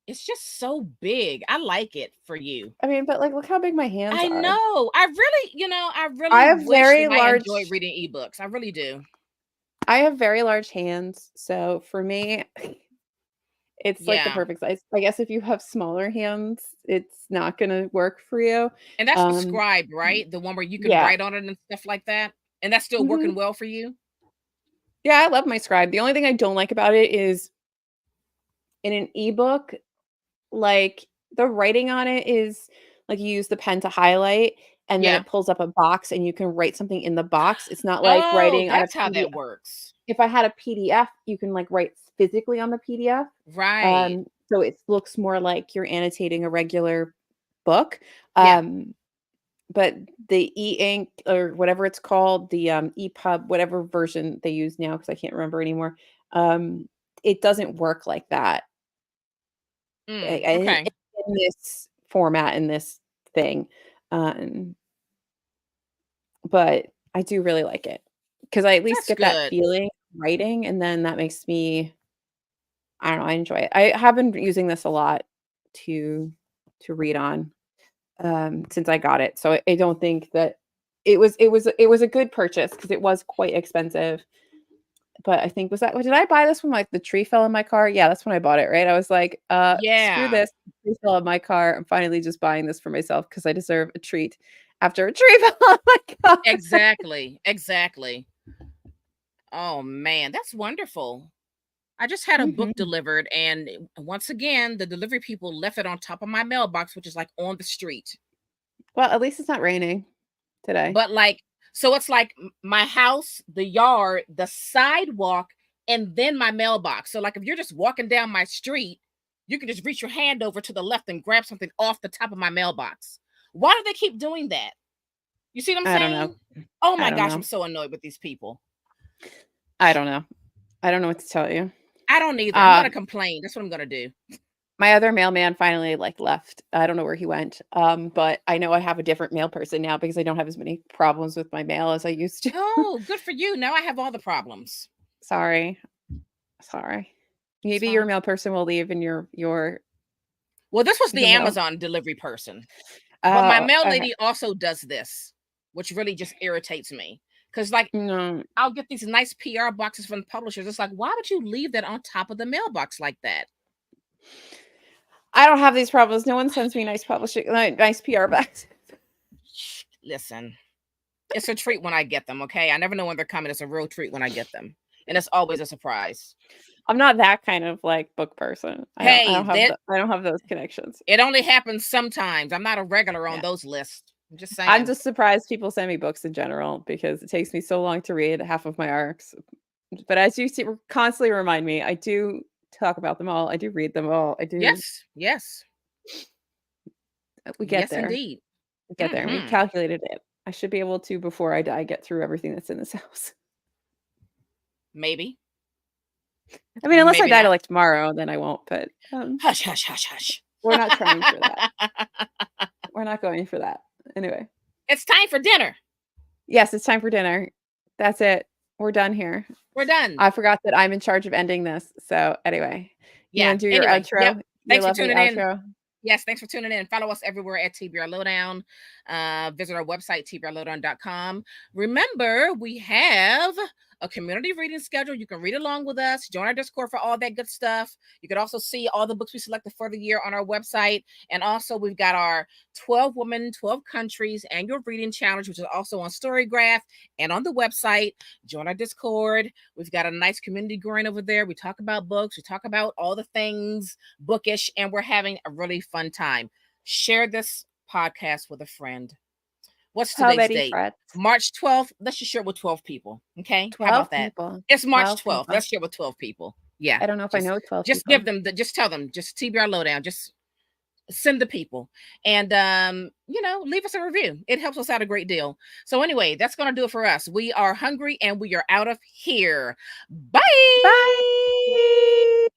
it's just so big. I like it for you. I mean, but, like, look how big my hands I are. know. I I really have wish very that I enjoyed large reading ebooks. I really do. I have very large hands, so for me, it's like the Yeah. perfect size. I guess if you have smaller hands, it's not gonna work for you. And that's the Um, Scribe, right? The one where you can yeah. write on it and stuff like that. And that's still Mhm. working well for you? Yeah, I love my Scribe. The only thing I don't like about it is in an ebook, like, the writing on it is like, you use the pen to highlight, and then Yeah. it pulls up a box, and you can write something in the box. It's not like Oh, writing on a that's how that PDF. works. If I had a PDF, you can, like, write physically on the PDF. Right. So it looks more like you're annotating a regular book. Yeah. Um, but the e-ink or whatever it's called, the, EPUB, whatever version they use now, because I can't remember anymore, um, it doesn't work like that Okay. in this format, in this thing. Um, but I do really like it because I at least That's get that good. feeling writing, and then that makes me I don't know, I enjoy it. I have been using this a lot to read on, since I got it, so I don't think that it was a good purchase because it was quite expensive, but I think did I buy this when, like, the tree fell in my car? Yeah, that's when I bought it, right? I was like, screw Yeah. this, the tree fell in my car, I'm finally just buying this for myself because I deserve a treat after a tree fell on my car." Exactly. Exactly. Oh man, that's wonderful. I just had a book Mhm. delivered, and once again, the delivery people left it on top of my mailbox, which is like on the street. Well, at least it's not raining today. But like, so it's like my house, the yard, the sidewalk, and then my mailbox. So, like, if you're just walking down my street, you can just reach your hand over to the left and grab something off the top of my mailbox. Why do they keep doing that? You see what I'm I don't know. saying? Oh I my don't gosh, I'm know. so annoyed with these people. I don't know. I don't know what to tell you. I don't either. I'm gonna Um complain. That's what I'm gonna do. My other mailman finally, like, left. I don't know where he went, but I know I have a different mail person now because I don't have as many problems with my mail as I used to. Oh, good for you. Now I have all the problems. Sorry, sorry. It's Maybe your fine. mail person will leave and Well, this was the your mail Amazon delivery person. But my Oh, mail okay. lady also does this, which really just irritates me. Because, like, No, I'll get these nice PR boxes from publishers. It's like, why would you leave that on top of the mailbox like that? I don't have these problems. No one sends me nice PR backs. Listen, it's a treat when I get them, okay? I never know when they're coming. It's a real treat when I get them. And it's always a surprise. I'm not that kind of, like, book person. I Hey, don't have that I don't have those connections. it only happens sometimes. I'm not a regular on Yeah. those lists. I'm just I'm saying. just surprised people send me books in general because it takes me so long to read half of my arcs. But as you see, constantly remind me, I do talk about them all. I do read them all. I do. Yes, yes, We get yes, there. indeed. We get there. And we've Hmm. calculated it. I should be able to, before I die, get through everything that's in this house. Maybe, I mean, unless I maybe die to not. like tomorrow, then I won't. But Hush, hush, hush, hush. we're not trying for that. We're not going for that. Anyway. It's time for dinner. Yes, it's time for dinner. That's it. We're done here. We're done. I forgot that I'm in charge of ending this. So anyway, you Yeah. want to do your Anyway, yep. outro? Your Thanks for lovely tuning in. outro? Yes, thanks for tuning in. Follow us everywhere at TBR Lowdown. Visit our website, tbrlowdown.com. Remember, we have a community reading schedule. You can read along with us. Join our Discord for all that good stuff. You can also see all the books we selected for the year on our website. And also, we've got our 12 Women, 12 Countries annual reading challenge, which is also on Storygraph and on the website. Join our Discord. We've got a nice community growing over there. We talk about books. We talk about all the things bookish, and we're having a really fun time. Share this podcast with a friend. What's How today's many date? frets? March 12th. Let's just share it with 12 people. Okay. How 12 about that? people. It's March 12 12th. people. Let's share it with 12 people. Yeah. I don't know if I know 12 Just people. give them just tell them, just TBR Lowdown. Just send the people, and leave us a review. It helps us out a great deal. So anyway, that's gonna do it for us. We are hungry and we are out of here. Bye. Bye.